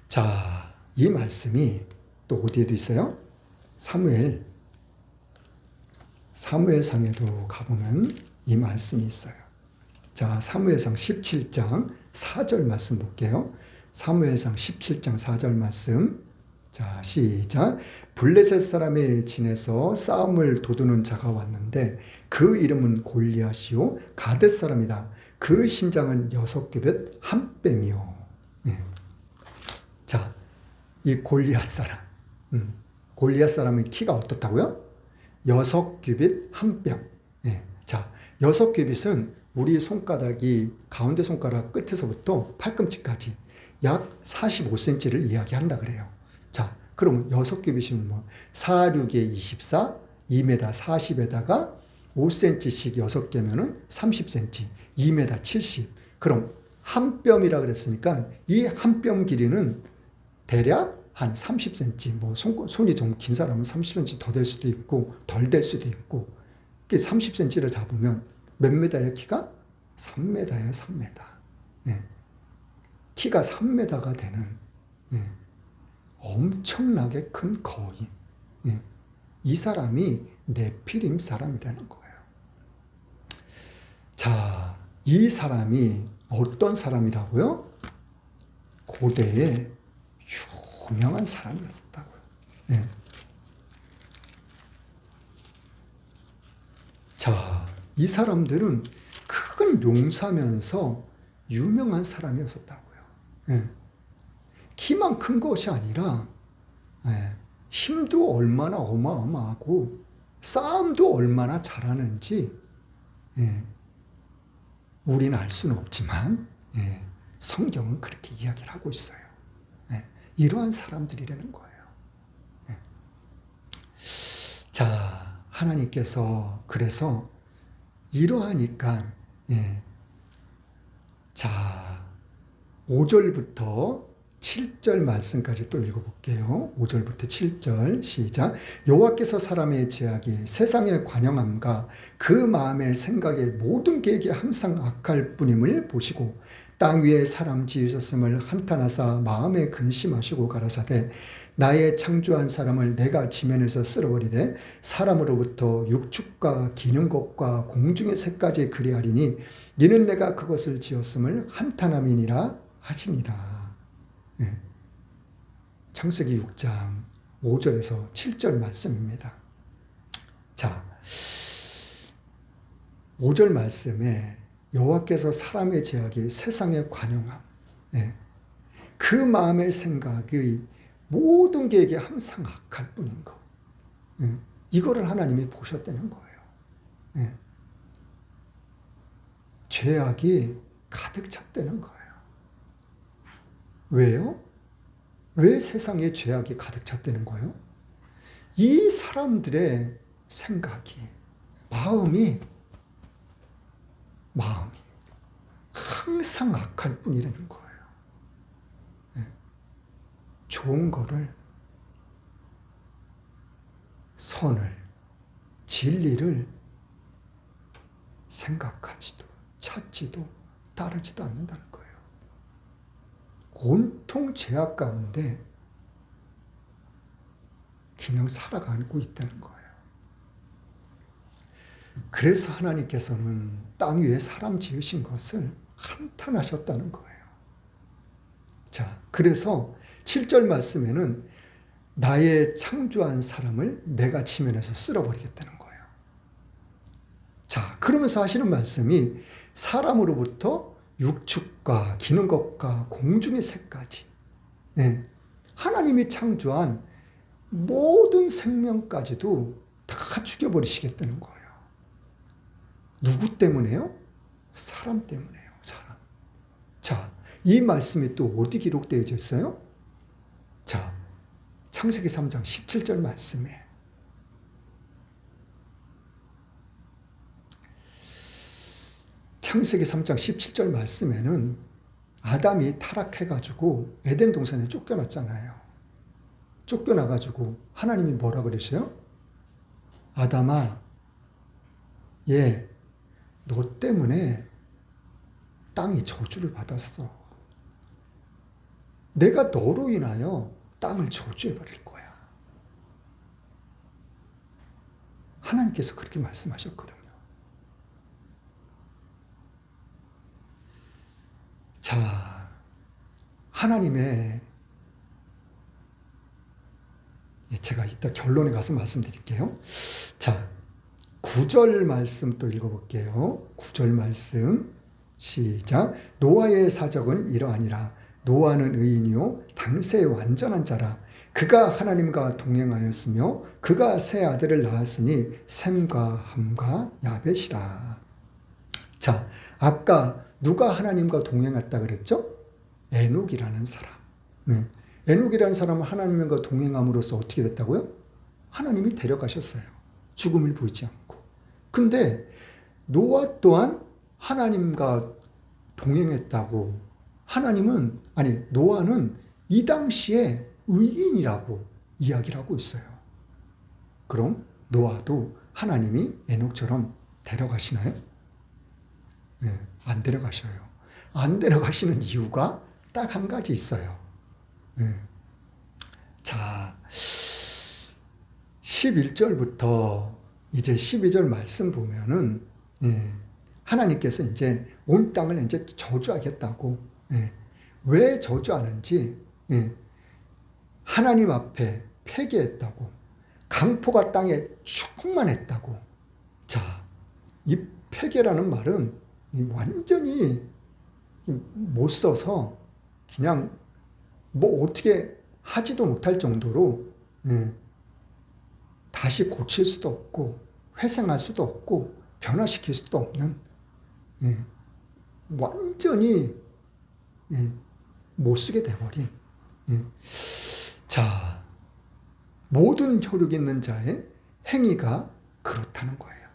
자, 이 말씀이 또 어디에도 있어요? 사무엘상에도 가보면 이 말씀이 있어요. 자, 사무엘상 17장 4절 말씀 볼게요. 사무엘상 17장 4절 말씀. 자, 시작. 블레셋 사람의 진에서 싸움을 도두는 자가 왔는데 그 이름은 골리앗이요 가뎃 사람이다. 그 신장은 6규빗 한 뼘이요. 예. 자, 이 골리앗 사람. 골리앗 사람의 키가 어떻다고요? 6규빗 한 뼘. 예. 자, 6규빗은 우리 손가락이 가운데 손가락 끝에서부터 팔꿈치까지 약 45cm를 이야기한다 그래요. 자, 그러면 6규빗이면 뭐 4, 6에 24, 2m 40에다가 5cm씩 6개면은 30cm, 2m 70. 그럼 한 뼘이라 그랬으니까 이 한 뼘 길이는 대략 한 30cm, 뭐 손이 좀 긴 사람은 30cm 더 될 수도 있고 덜 될 수도 있고 30cm를 잡으면 몇 메다예요? 키가? 3m예요, 3m. 예. 키가 3m가 되는 엄청나게 큰 거인. 예. 이 사람이 네피림 사람이라는 거예요. 자, 이 사람이 어떤 사람이라고요? 고대에 유명한 사람이었다고요. 예. 자, 이 사람들은 큰 용사면서 유명한 사람이었었다고요. 예. 키만 큰 것이 아니라 힘도 얼마나 어마어마하고 싸움도 얼마나 잘하는지 우리는 알 수는 없지만 성경은 그렇게 이야기를 하고 있어요. 이러한 사람들이라는 거예요. 자, 하나님께서 그래서 이러하니까 자, 5절부터 7절 말씀까지 또 읽어볼게요. 5절부터 7절 시작. 여호와께서 사람의 죄악이 세상의 관영함과 그 마음의 생각의 모든 계획이 항상 악할 뿐임을 보시고 땅 위에 사람 지으셨음을 한탄하사 마음에 근심하시고 가라사대 나의 창조한 사람을 내가 지면에서 쓸어버리되 사람으로부터 육축과 기는 것과 공중의 새까지 그리하리니 이는 내가 그것을 지었음을 한탄함이니라 하시니라. 창세기 6장 5절에서 7절 말씀입니다. 자, 5절 말씀에 여호와께서 사람의 죄악이 세상의 관영함, 그 마음의 생각의 모든 계획이 항상 악할 뿐인 것, 이거를 하나님이 보셨다는 거예요. 죄악이 가득 찼다는 거예요. 왜요? 왜 세상에 죄악이 가득 찼다는 거예요? 이 사람들의 생각이, 마음이 항상 악할 뿐이라는 거예요. 좋은 거를, 선을, 진리를 생각하지도 찾지도 따르지도 않는다는 거예요. 온통 죄악 가운데 그냥 살아가고 있다는 거예요. 그래서 하나님께서는 땅 위에 사람 지으신 것을 한탄하셨다는 거예요. 자, 그래서 7절 말씀에는 나의 창조한 사람을 내가 지면에서 쓸어버리겠다는 거예요. 자, 그러면서 하시는 말씀이 사람으로부터 육축과 기는 것과 공중의 새까지 하나님이 창조한 모든 생명까지도 다 죽여버리시겠다는 거예요. 누구 때문에요? 사람 때문에요. 사람. 자, 이 말씀이 또 어디 기록되어 있어요? 자, 창세기 3장 17절 말씀에 창세기 3장 17절 말씀에는 아담이 타락해가지고 에덴 동산에 쫓겨났잖아요. 쫓겨나가지고 하나님이 뭐라 그러세요? 아담아, 너 때문에 땅이 저주를 받았어. 내가 너로 인하여 땅을 저주해버릴 거야. 하나님께서 그렇게 말씀하셨거든요. 자, 하나님의, 제가 이따 결론에 가서 말씀드릴게요. 자, 9절 말씀 또 읽어볼게요. 9절 말씀 시작. 노아의 사적은 이러하니라. 노아는 의인이요 당세의 완전한 자라. 그가 하나님과 동행하였으며 그가 세 아들을 낳았으니 셈과 함과 야벳이라. 자, 아까 누가 하나님과 동행했다 그랬죠? 에녹이라는 사람. 네. 에녹이라는 사람은 하나님과 동행함으로써 어떻게 됐다고요? 하나님이 데려가셨어요. 죽음을 보이지 않고. 근데 노아 또한 하나님과 동행했다고. 노아는 이 당시에 의인이라고 이야기를 하고 있어요. 그럼 노아도 하나님이 에녹처럼 데려가시나요? 네, 안 데려가셔요. 안 데려가시는 이유가 딱 한 가지 있어요. 네. 자, 11절부터 이제 12절 말씀 보면은, 하나님께서 이제 온 땅을 이제 저주하겠다고, 왜 저주하는지, 하나님 앞에 폐기했다고, 강포가 땅에 충만했다고. 자, 이 폐기라는 말은 완전히 못 써서 그냥 뭐 어떻게 하지도 못할 정도로, 다시 고칠 수도 없고 회생할 수도 없고 변화시킬 수도 없는, 완전히 못 쓰게 돼버린, 자, 모든 혈육 있는 자의 행위가 그렇다는 거예요.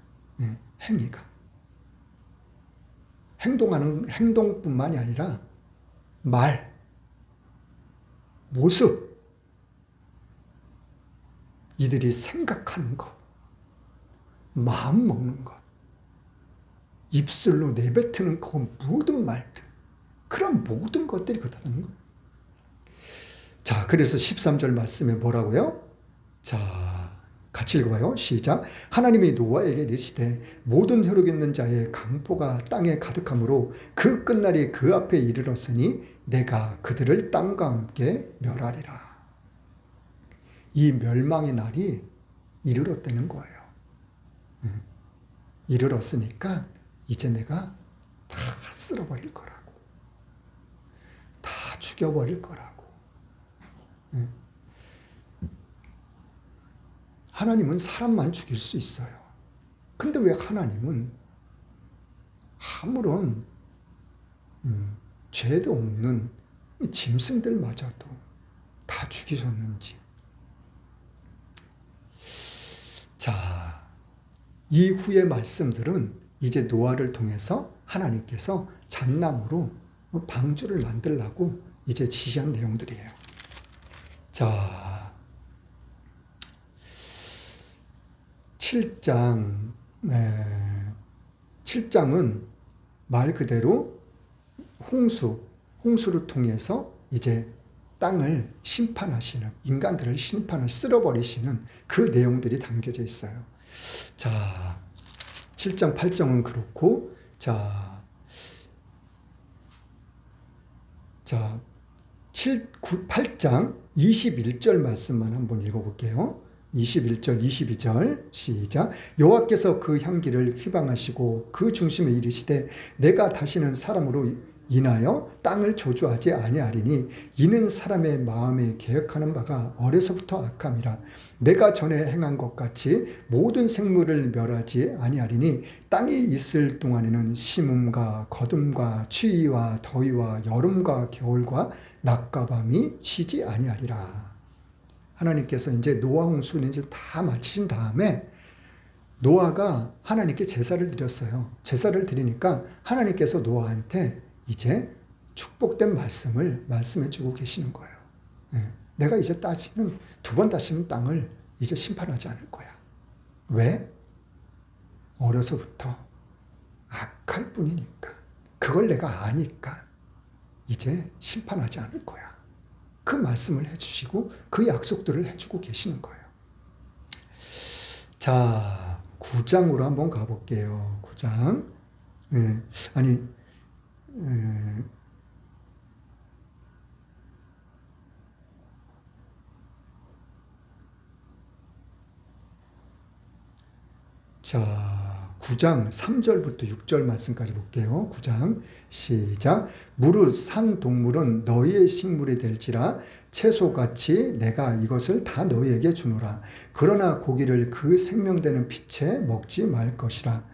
행위가. 행동뿐만이 아니라 말, 모습, 이들이 생각하는 것, 마음 먹는 것, 입술로 내뱉는 그 모든 말들, 그런 모든 것들이 그렇다는 거예요. 자, 그래서 13절 말씀에 뭐라고요? 자, 같이 읽어봐요. 시작. 하나님이 노아에게 이르시되 모든 혈육 있는 자의 강포가 땅에 가득하므로 그 끝날이 그 앞에 이르렀으니 내가 그들을 땅과 함께 멸하리라. 이 멸망의 날이 이르렀다는 거예요. 이르렀으니까 이제 내가 다 쓸어버릴 거라고. 다 죽여버릴 거라고. 하나님은 사람만 죽일 수 있어요. 근데 왜 하나님은 아무런 죄도 없는 짐승들마저도 다 죽이셨는지. 자, 이후의 말씀들은 이제 노아를 통해서 하나님께서 잣나무로 방주를 만들라고 이제 지시한 내용들이에요. 자, 7장은 말 그대로 홍수를 통해서 이제 땅을 심판하시는, 인간들을 쓸어버리시는 그 내용들이 담겨져 있어요. 자, 7장, 8장은 그렇고, 자, 8장 21절 말씀만 한번 읽어볼게요. 21절, 22절 시작. 여호와께서 그 향기를 휘방하시고 그 중심에 이르시되 내가 다시는 사람으로 인하여 땅을 저주하지 아니하리니 이는 사람의 마음에 계획하는 바가 어려서부터 악함이라. 내가 전에 행한 것 같이 모든 생물을 멸하지 아니하리니 땅이 있을 동안에는 심음과 거둠과 추위와 더위와 여름과 겨울과 낮과 밤이 쉬지 아니하리라. 하나님께서 이제 노아 홍수는 이제 다 마치신 다음에 노아가 하나님께 제사를 드렸어요. 제사를 드리니까 하나님께서 노아한테 이제 축복된 말씀을 말씀해 주고 계시는 거예요. 내가 이제 두 번 다시는 땅을 이제 심판하지 않을 거야. 왜? 어려서부터 악할 뿐이니까. 그걸 내가 아니까 이제 심판하지 않을 거야. 그 말씀을 해주시고 그 약속들을 해주고 계시는 거예요. 자, 9장으로 한번 가볼게요. 9장. 예, 아니, 예, 자, 9장 3절부터 6절 말씀까지 볼게요. 9장 시작. 무릇 산 동물은 너희의 식물이 될지라 채소같이 내가 이것을 다 너희에게 주노라. 그러나 고기를 그 생명되는 빛에 먹지 말 것이라.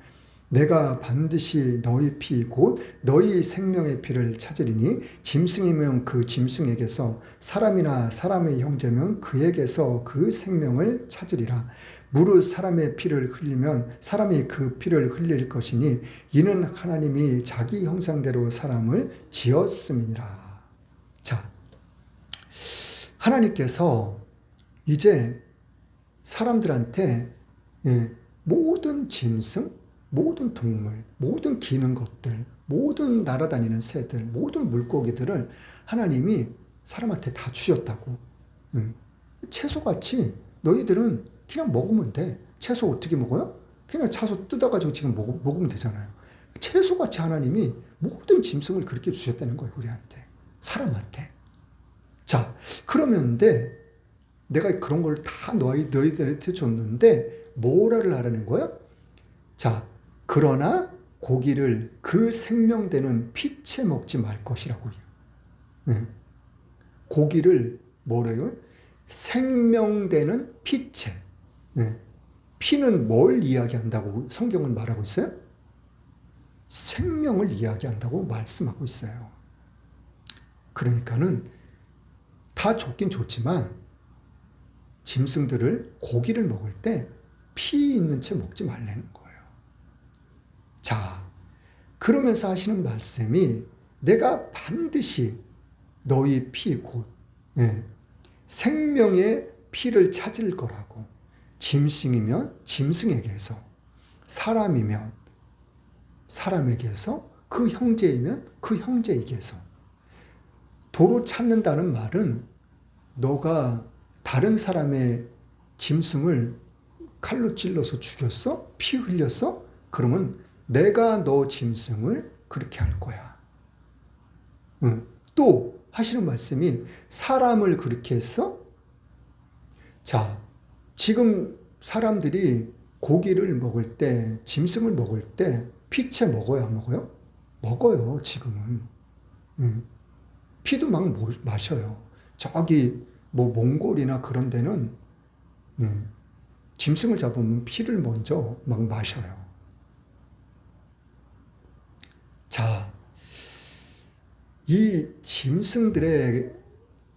내가 반드시 너희 피 곧 너희 생명의 피를 찾으리니 짐승이면 그 짐승에게서 사람이나 사람의 형제면 그에게서 그 생명을 찾으리라. 무릇 사람의 피를 흘리면 사람이 그 피를 흘릴 것이니 이는 하나님이 자기 형상대로 사람을 지었음이니라. 자, 하나님께서 이제 사람들한테 모든 짐승, 모든 동물, 모든 기는 것들, 모든 날아다니는 새들, 모든 물고기들을 하나님이 사람한테 다 주셨다고. 채소같이 너희들은 그냥 먹으면 돼. 채소 어떻게 먹어요? 그냥 채소 뜯어가지고 지금 먹으면 되잖아요. 채소같이 하나님이 모든 짐승을 그렇게 주셨다는 거예요. 우리한테. 사람한테. 자, 그러면데 내가 그런 걸 다 너희들한테 줬는데 뭐라를 하라는 거야? 자, 그러나 고기를 그 생명되는 빛에 먹지 말 것이라고요. 고기를 뭐래요? 생명되는 빛에. 피는 뭘 이야기한다고 성경은 말하고 있어요? 생명을 이야기한다고 말씀하고 있어요. 그러니까는 다 좋긴 좋지만 짐승들을 고기를 먹을 때 피 있는 채 먹지 말라는 거예요. 자, 그러면서 하시는 말씀이 내가 반드시 너희 피 곧 생명의 피를 찾을 거라고. 짐승이면 짐승에게서, 사람이면 사람에게서, 그 형제이면 그 형제에게서. 도로 찾는다는 말은 너가 다른 사람의 짐승을 칼로 찔러서 죽였어? 피 흘렸어? 그러면 내가 너 짐승을 그렇게 할 거야. 또 하시는 말씀이 사람을 그렇게 했어? 자, 지금 사람들이 고기를 먹을 때, 짐승을 먹을 때 피채 먹어요, 안 먹어요? 먹어요, 지금은. 피도 막 마셔요. 저기 뭐 몽골이나 그런 데는 짐승을 잡으면 피를 먼저 막 마셔요. 자, 이 짐승들의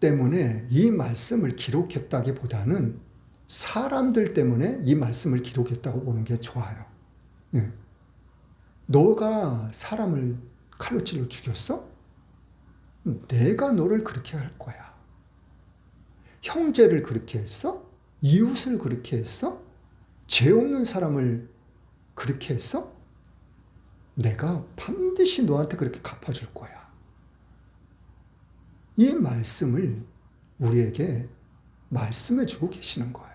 때문에 이 말씀을 기록했다기보다는 사람들 때문에 이 말씀을 기록했다고 보는 게 좋아요. 너가 사람을 칼로 찔러 죽였어? 내가 너를 그렇게 할 거야. 형제를 그렇게 했어? 이웃을 그렇게 했어? 죄 없는 사람을 그렇게 했어? 내가 반드시 너한테 그렇게 갚아줄 거야. 이 말씀을 우리에게 말씀해 주고 계시는 거예요.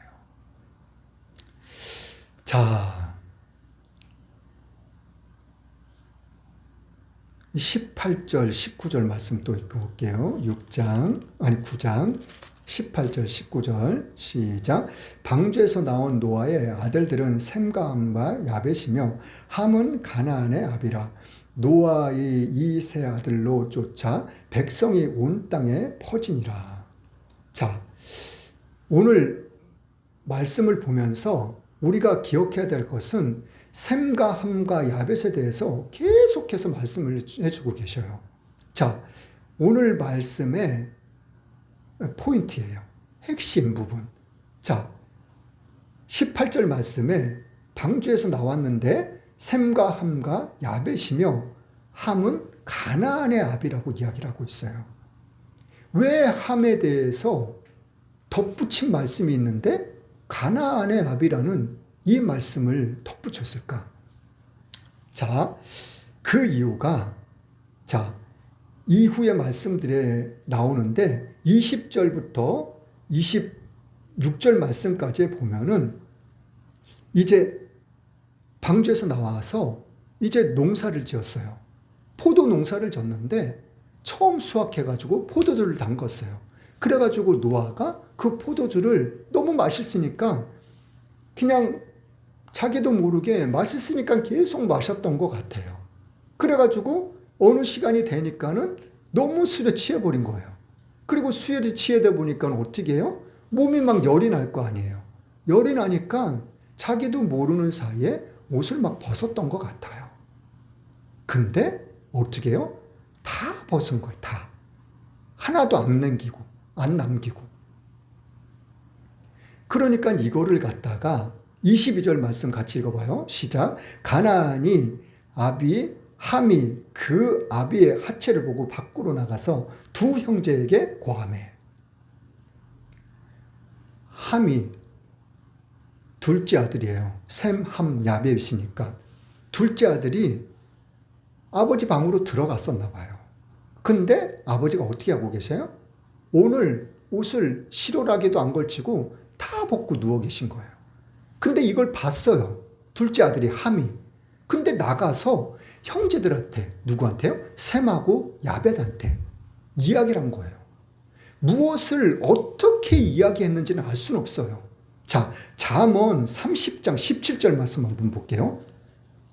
자, 18절, 19절 말씀 또 읽어볼게요. 9장, 18절, 19절, 시작. 방주에서 나온 노아의 아들들은 셈과 함과 야벳이며, 함은 가나안의 아비라. 노아의 이 세 아들로 쫓아 백성이 온 땅에 퍼지니라. 자, 오늘 말씀을 보면서 우리가 기억해야 될 것은 셈과 함과 야벳에 대해서 계속해서 말씀을 해주고 계셔요. 자, 오늘 말씀의 포인트예요. 핵심 부분. 자, 18절 말씀에 방주에서 나왔는데 셈과 함과 야벳이며, 함은 가나안의 아비라고 이야기를 하고 있어요. 왜 함에 대해서 덧붙인 말씀이 있는데 가나안의 아비라는 이 말씀을 덧붙였을까? 자, 그 이유가, 자, 이후의 말씀들에 나오는데 20절부터 26절 말씀까지 보면은 이제 방주에서 나와서 이제 농사를 지었어요. 포도 농사를 졌는데 처음 수확해가지고 포도주를 담궜어요. 그래가지고 노아가 그 포도주를 너무 맛있으니까 그냥 자기도 모르게 맛있으니까 계속 마셨던 것 같아요. 그래가지고 어느 시간이 되니까는 너무 술에 취해버린 거예요. 그리고 술에 취해다 보니까 어떻게 해요? 몸이 막 열이 날 거 아니에요. 열이 나니까 자기도 모르는 사이에 옷을 막 벗었던 것 같아요. 근데 어떻게 해요? 다 벗은 거예요. 다. 하나도 안 남기고. 그러니까 이거를 갖다가 22절 말씀 같이 읽어봐요. 시작. 가나안이 함이 그 아비의 하체를 보고 밖으로 나가서 두 형제에게 고하매. 함이 둘째 아들이에요. 셈, 함, 야벳이니까. 둘째 아들이 아버지 방으로 들어갔었나 봐요. 근데 아버지가 어떻게 하고 계세요? 오늘 옷을 실오라기도 안 걸치고 다 벗고 누워 계신 거예요. 근데 이걸 봤어요. 둘째 아들이 함이. 근데 나가서 형제들한테, 누구한테요? 셈하고 야벳한테 이야기를 한 거예요. 무엇을 어떻게 이야기했는지는 알 수는 없어요. 자, 잠언 30장 17절 말씀 한번 볼게요.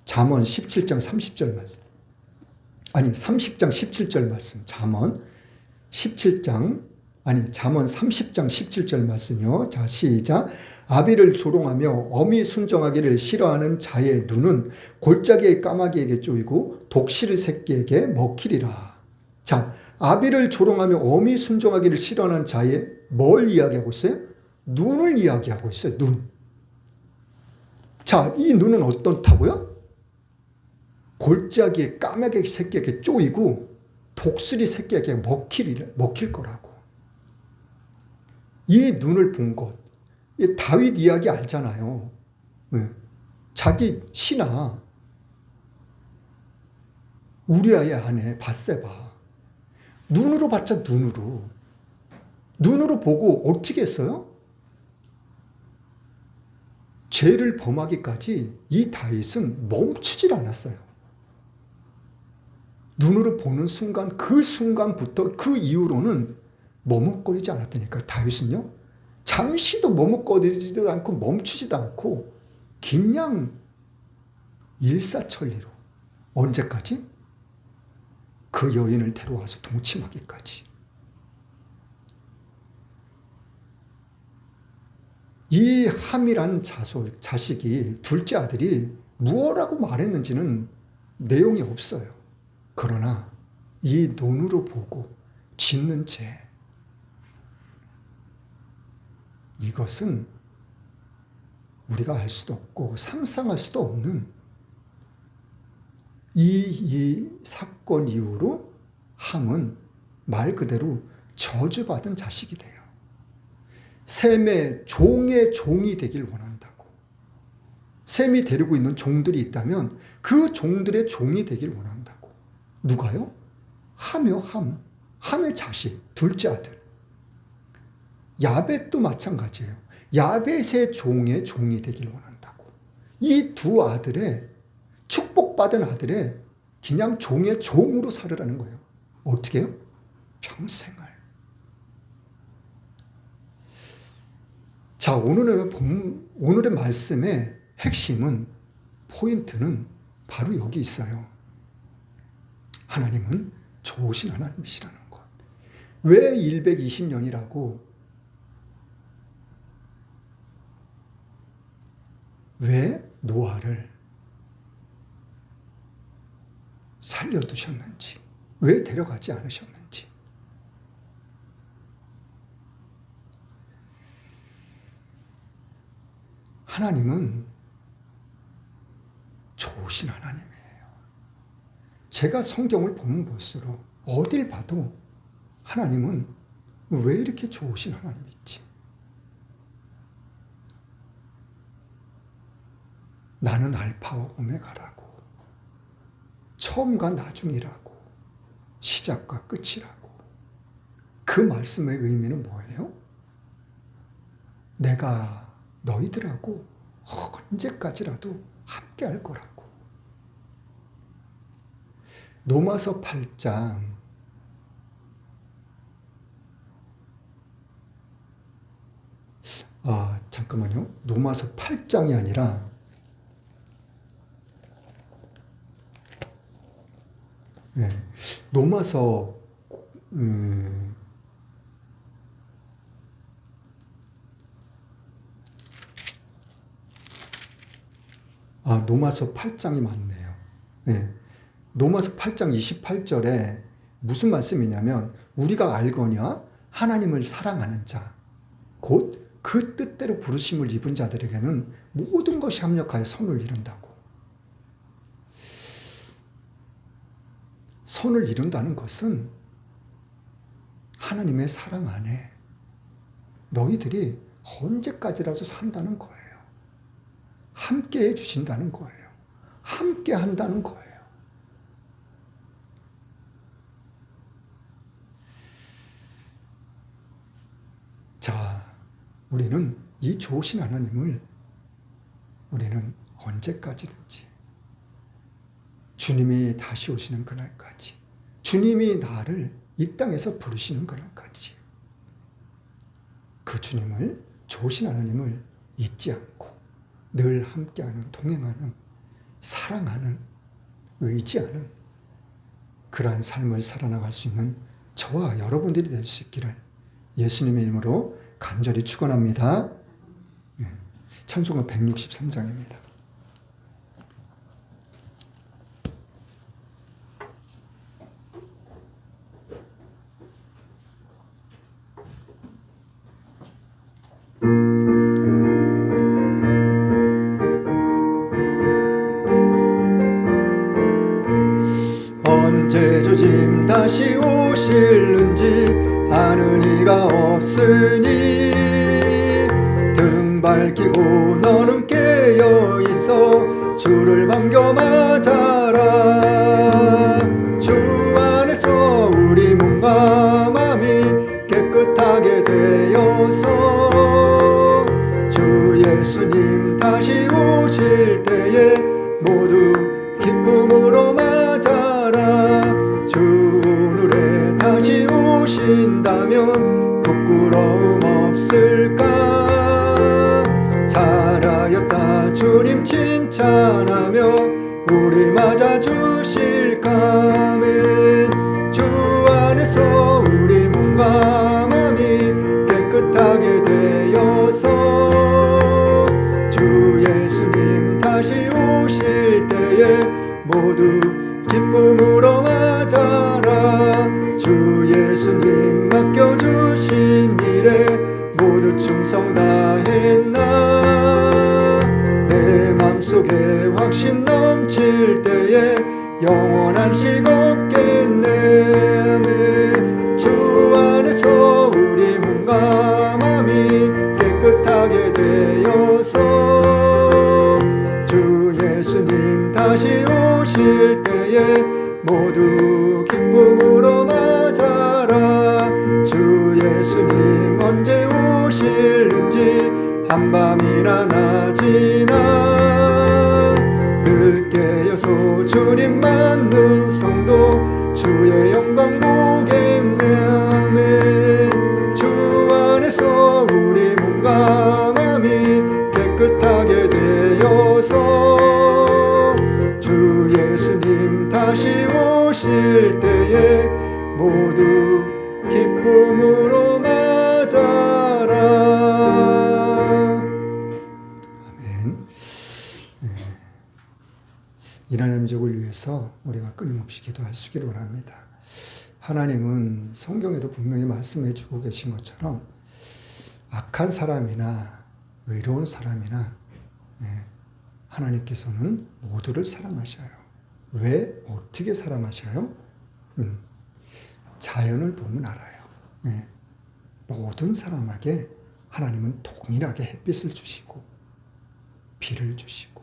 잠언 17장 30절 말씀. 아니, 30장 17절 말씀. 잠언 30장 17절 말씀이요. 자, 시작. 아비를 조롱하며 어미 순정하기를 싫어하는 자의 눈은 골짜기의 까마귀에게 쪼이고 독실의 새끼에게 먹히리라. 자, 아비를 조롱하며 어미 순정하기를 싫어하는 자의 뭘 이야기하고 있어요? 눈을 이야기하고 있어요. 눈. 자, 이 눈은 어떻다고요? 골짜기의 까마귀 새끼에게 쪼이고 독수리 새끼에게 먹힐 거라고. 이 눈을 본 것. 다윗 이야기 알잖아요. 자기 신하 우리아의 아내 밧세바. 눈으로 봤자 눈으로. 눈으로 보고 어떻게 했어요? 죄를 범하기까지 이 다윗은 멈추질 않았어요. 눈으로 보는 순간, 그 순간부터 그 이후로는 머뭇거리지 않았다니까. 다윗은요, 잠시도 머뭇거리지도 않고 멈추지도 않고 그냥 일사천리로. 언제까지? 그 여인을 데려와서 동침하기까지. 이 함이란 자식이, 둘째 아들이 무엇라고 말했는지는 내용이 없어요. 그러나 이 눈으로 보고 짓는 죄, 이것은 우리가 알 수도 없고 상상할 수도 없는 이 사건 이후로 함은 말 그대로 저주받은 자식이 돼요. 셈의 종이 되길 원한다고. 셈이 데리고 있는 종들이 있다면 그 종들의 종이 되길 원한다고. 누가요? 함이요, 함의 자식, 둘째 아들. 야벳도 마찬가지예요. 야벳의 종이 되길 원한다고. 이 두 아들의, 축복받은 아들의 그냥 종의 종으로 살으라는 거예요. 어떻게 해요? 평생을. 자, 오늘의 말씀의 핵심은, 포인트는 바로 여기 있어요. 하나님은 좋으신 하나님이시라는 것. 왜 120년이라고, 왜 노아를 살려두셨는지, 왜 데려가지 않으셨는지. 하나님은 좋으신 하나님이에요. 제가 성경을 보면 볼수록 어딜 봐도 하나님은 왜 이렇게 좋으신 하나님이지? 나는 알파와 오메가라고, 처음과 나중이라고, 시작과 끝이라고. 그 말씀의 의미는 뭐예요? 내가 너희들하고 언제까지라도 함께 함께 할 거라고. 로마서 8장 잠깐만요. 로마서 8장이 아니라 로마서 로마서 8장이 맞네요. 로마서 8장 28절에 무슨 말씀이냐면 우리가 알거니와 하나님을 사랑하는 자, 곧 그 뜻대로 부르심을 입은 자들에게는 모든 것이 합력하여 선을 이룬다고. 선을 이룬다는 것은 하나님의 사랑 안에 너희들이 언제까지라도 산다는 거예요. 함께 해주신다는 거예요. 함께 한다는 거예요. 자, 우리는 이 좋으신 하나님을 우리는 언제까지든지 주님이 다시 오시는 그날까지, 주님이 나를 이 땅에서 부르시는 그날까지 그 주님을, 좋으신 하나님을 잊지 않고 늘 함께하는, 동행하는, 사랑하는, 의지하는 그러한 삶을 살아나갈 수 있는 저와 여러분들이 될 수 있기를 예수님의 이름으로 간절히 축원합니다. 찬송가 163장입니다. 언제 주님 다시 오실는지 아는 이가 없으니 등 밝히고 너는 깨어있어 주를 반겨 맞아라. 주 안에서 우리 몸과 맘이 깨끗하게 되어서 주 예수님 다시 오실 때에 모두 기쁨으로 맞아라. 주 오늘에 다시 오신다면 부끄러움 없을까. 잘하였다 주님 칭찬하며 우리 맞아주실까매. 주 안에서 우리 몸과 맘이 깨끗하게 되어서 주 예수님 다시 오실 때에 모두 기쁨으로 맞아라. 주 예수님 맡겨주신 일에 모두 충성 다했나. 내 맘속에 확신 넘칠 때에 영원한 안식 얻겠네. 주 안에서 우리 몸과 맘이 깨끗하게 되어서 주 예수님 다시 오실 때에 모두 기쁨으로 맞아라. 주 예수님 언제 오실는지 한밤이나 낮이나 늘 깨어서 주님 만든 성도 주의 영광 보겠네. 주 안에서 우리 몸과 맘이 깨끗하게 되어서 주 예수님 다시 오실 때에 모두 기쁨으로 맞아라. 아멘. 이 나라 민족을 위해서 우리가 끊임없이 기도할 수 있기를 원합니다. 하나님은 성경에도 분명히 말씀해 주고 계신 것처럼 악한 사람이나 의로운 사람이나 하나님께서는 모두를 사랑하셔요. 왜? 어떻게 사랑하셔요? 자연을 보면 알아요. 모든 사람에게 하나님은 동일하게 햇빛을 주시고 비를 주시고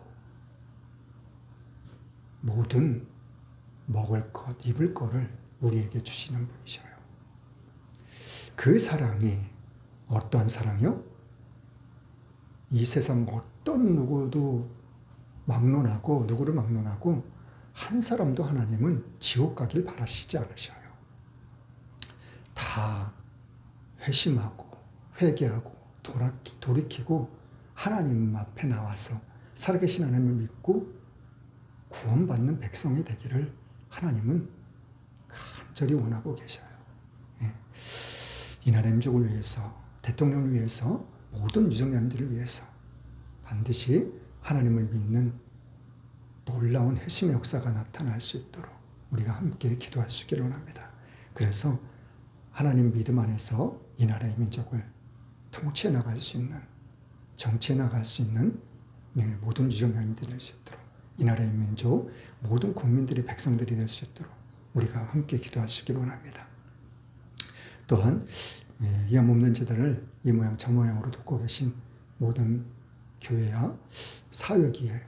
모든 먹을 것, 입을 것을 우리에게 주시는 분이셔요. 그 사랑이 어떠한 사랑이요? 이 세상 어떤 누구도 막론하고 누구를 막론하고 한 사람도 하나님은 지옥 가길 바라시지 않으셔요. 다 회심하고 회개하고 돌이키고 하나님 앞에 나와서 살아계신 하나님을 믿고 구원받는 백성이 되기를 하나님은 간절히 원하고 계셔요. 예. 이 나라의 민족을 위해서, 대통령을 위해서, 모든 유정자님들을 위해서 반드시 하나님을 믿는 놀라운 회심의 역사가 나타날 수 있도록 우리가 함께 기도할 수 있기를 원합니다. 그래서 하나님 믿음 안에서 이 나라의 민족을 통치해 나갈 수 있는, 정치해 나갈 수 있는 모든 유정자님들이 될 수 있도록, 이 나라의 민족 모든 국민들이 백성들이 될 수 있도록 우리가 함께 기도할 수 있기를 원합니다. 또한 위험 없는 제단을 이 모양 저 모양으로 돕고 계신 모든 교회와 사역위에,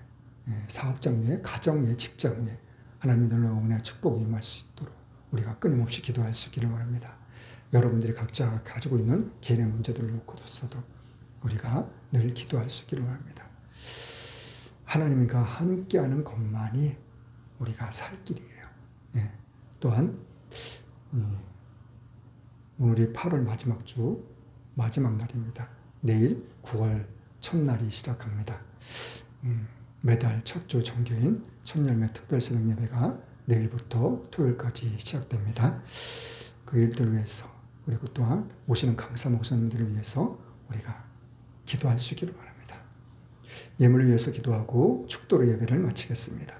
사업장 위에, 가정 위에, 직장 위에 하나님의 놀라운 은혜 축복이 임할 수 있도록 우리가 끊임없이 기도할 수 있기를 원합니다. 여러분들이 각자 가지고 있는 개인의 문제들을 놓고서도 우리가 늘 기도할 수 있기를 원합니다. 하나님과 함께하는 것만이 우리가 살 길이에요. 또한 오늘이 8월 마지막 주 마지막 날입니다. 내일 9월 첫날이 시작합니다. 매달 첫 주 정교인 천열매 특별새벽 예배가 내일부터 토요일까지 시작됩니다. 그 일들을 위해서, 그리고 또한 오시는 강사 목사님들을 위해서 우리가 기도할 수 있기를 바랍니다. 예물을 위해서 기도하고 축도로 예배를 마치겠습니다.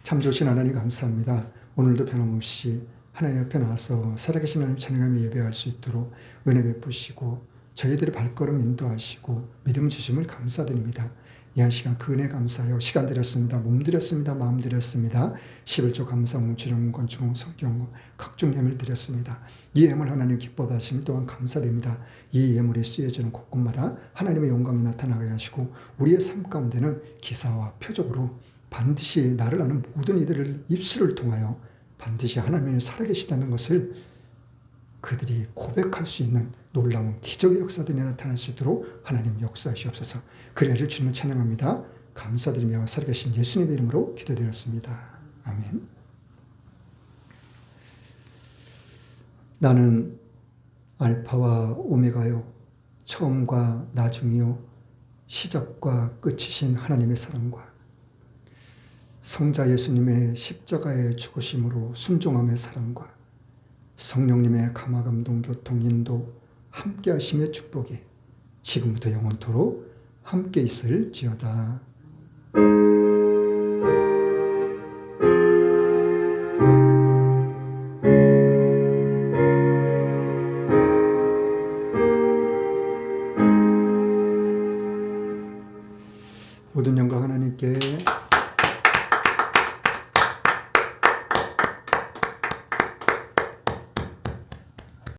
참 좋으신 하나님 감사합니다. 오늘도 변함없이 하나님 앞에 나와서 살아계신 하나님 찬양하며 예배할 수 있도록 은혜 베푸시고 저희들의 발걸음 인도하시고 믿음 주심을 감사드립니다. 이 한 시간 그 은혜 감사하여 시간 드렸습니다. 몸 드렸습니다. 마음 드렸습니다. 11조 감사, 뭉치령, 건축, 성경, 각종 예물 드렸습니다. 이 예물 하나님 기뻐 받으심 또한 감사드립니다. 이 예물이 쓰여지는 곳곳마다 하나님의 영광이 나타나게 하시고 우리의 삶 가운데는 기사와 표적으로 반드시 나를 아는 모든 이들을 입술을 통하여 반드시 하나님이 살아계시다는 것을 그들이 고백할 수 있는 놀라운 기적의 역사들이 나타날 수 있도록 하나님 역사하시옵소서. 그래야를 주님을 찬양합니다. 감사드리며 살아계신 예수님의 이름으로 기도드렸습니다. 아멘. 나는 알파와 오메가요, 처음과 나중이요, 시작과 끝이신 하나님의 사랑과 성자 예수님의 십자가의 죽으심으로 순종함의 사랑과 성령님의 감화감동 교통 인도 함께 하심의 축복이 지금부터 영원토록 함께 있을지어다. 모든 영광 하나님께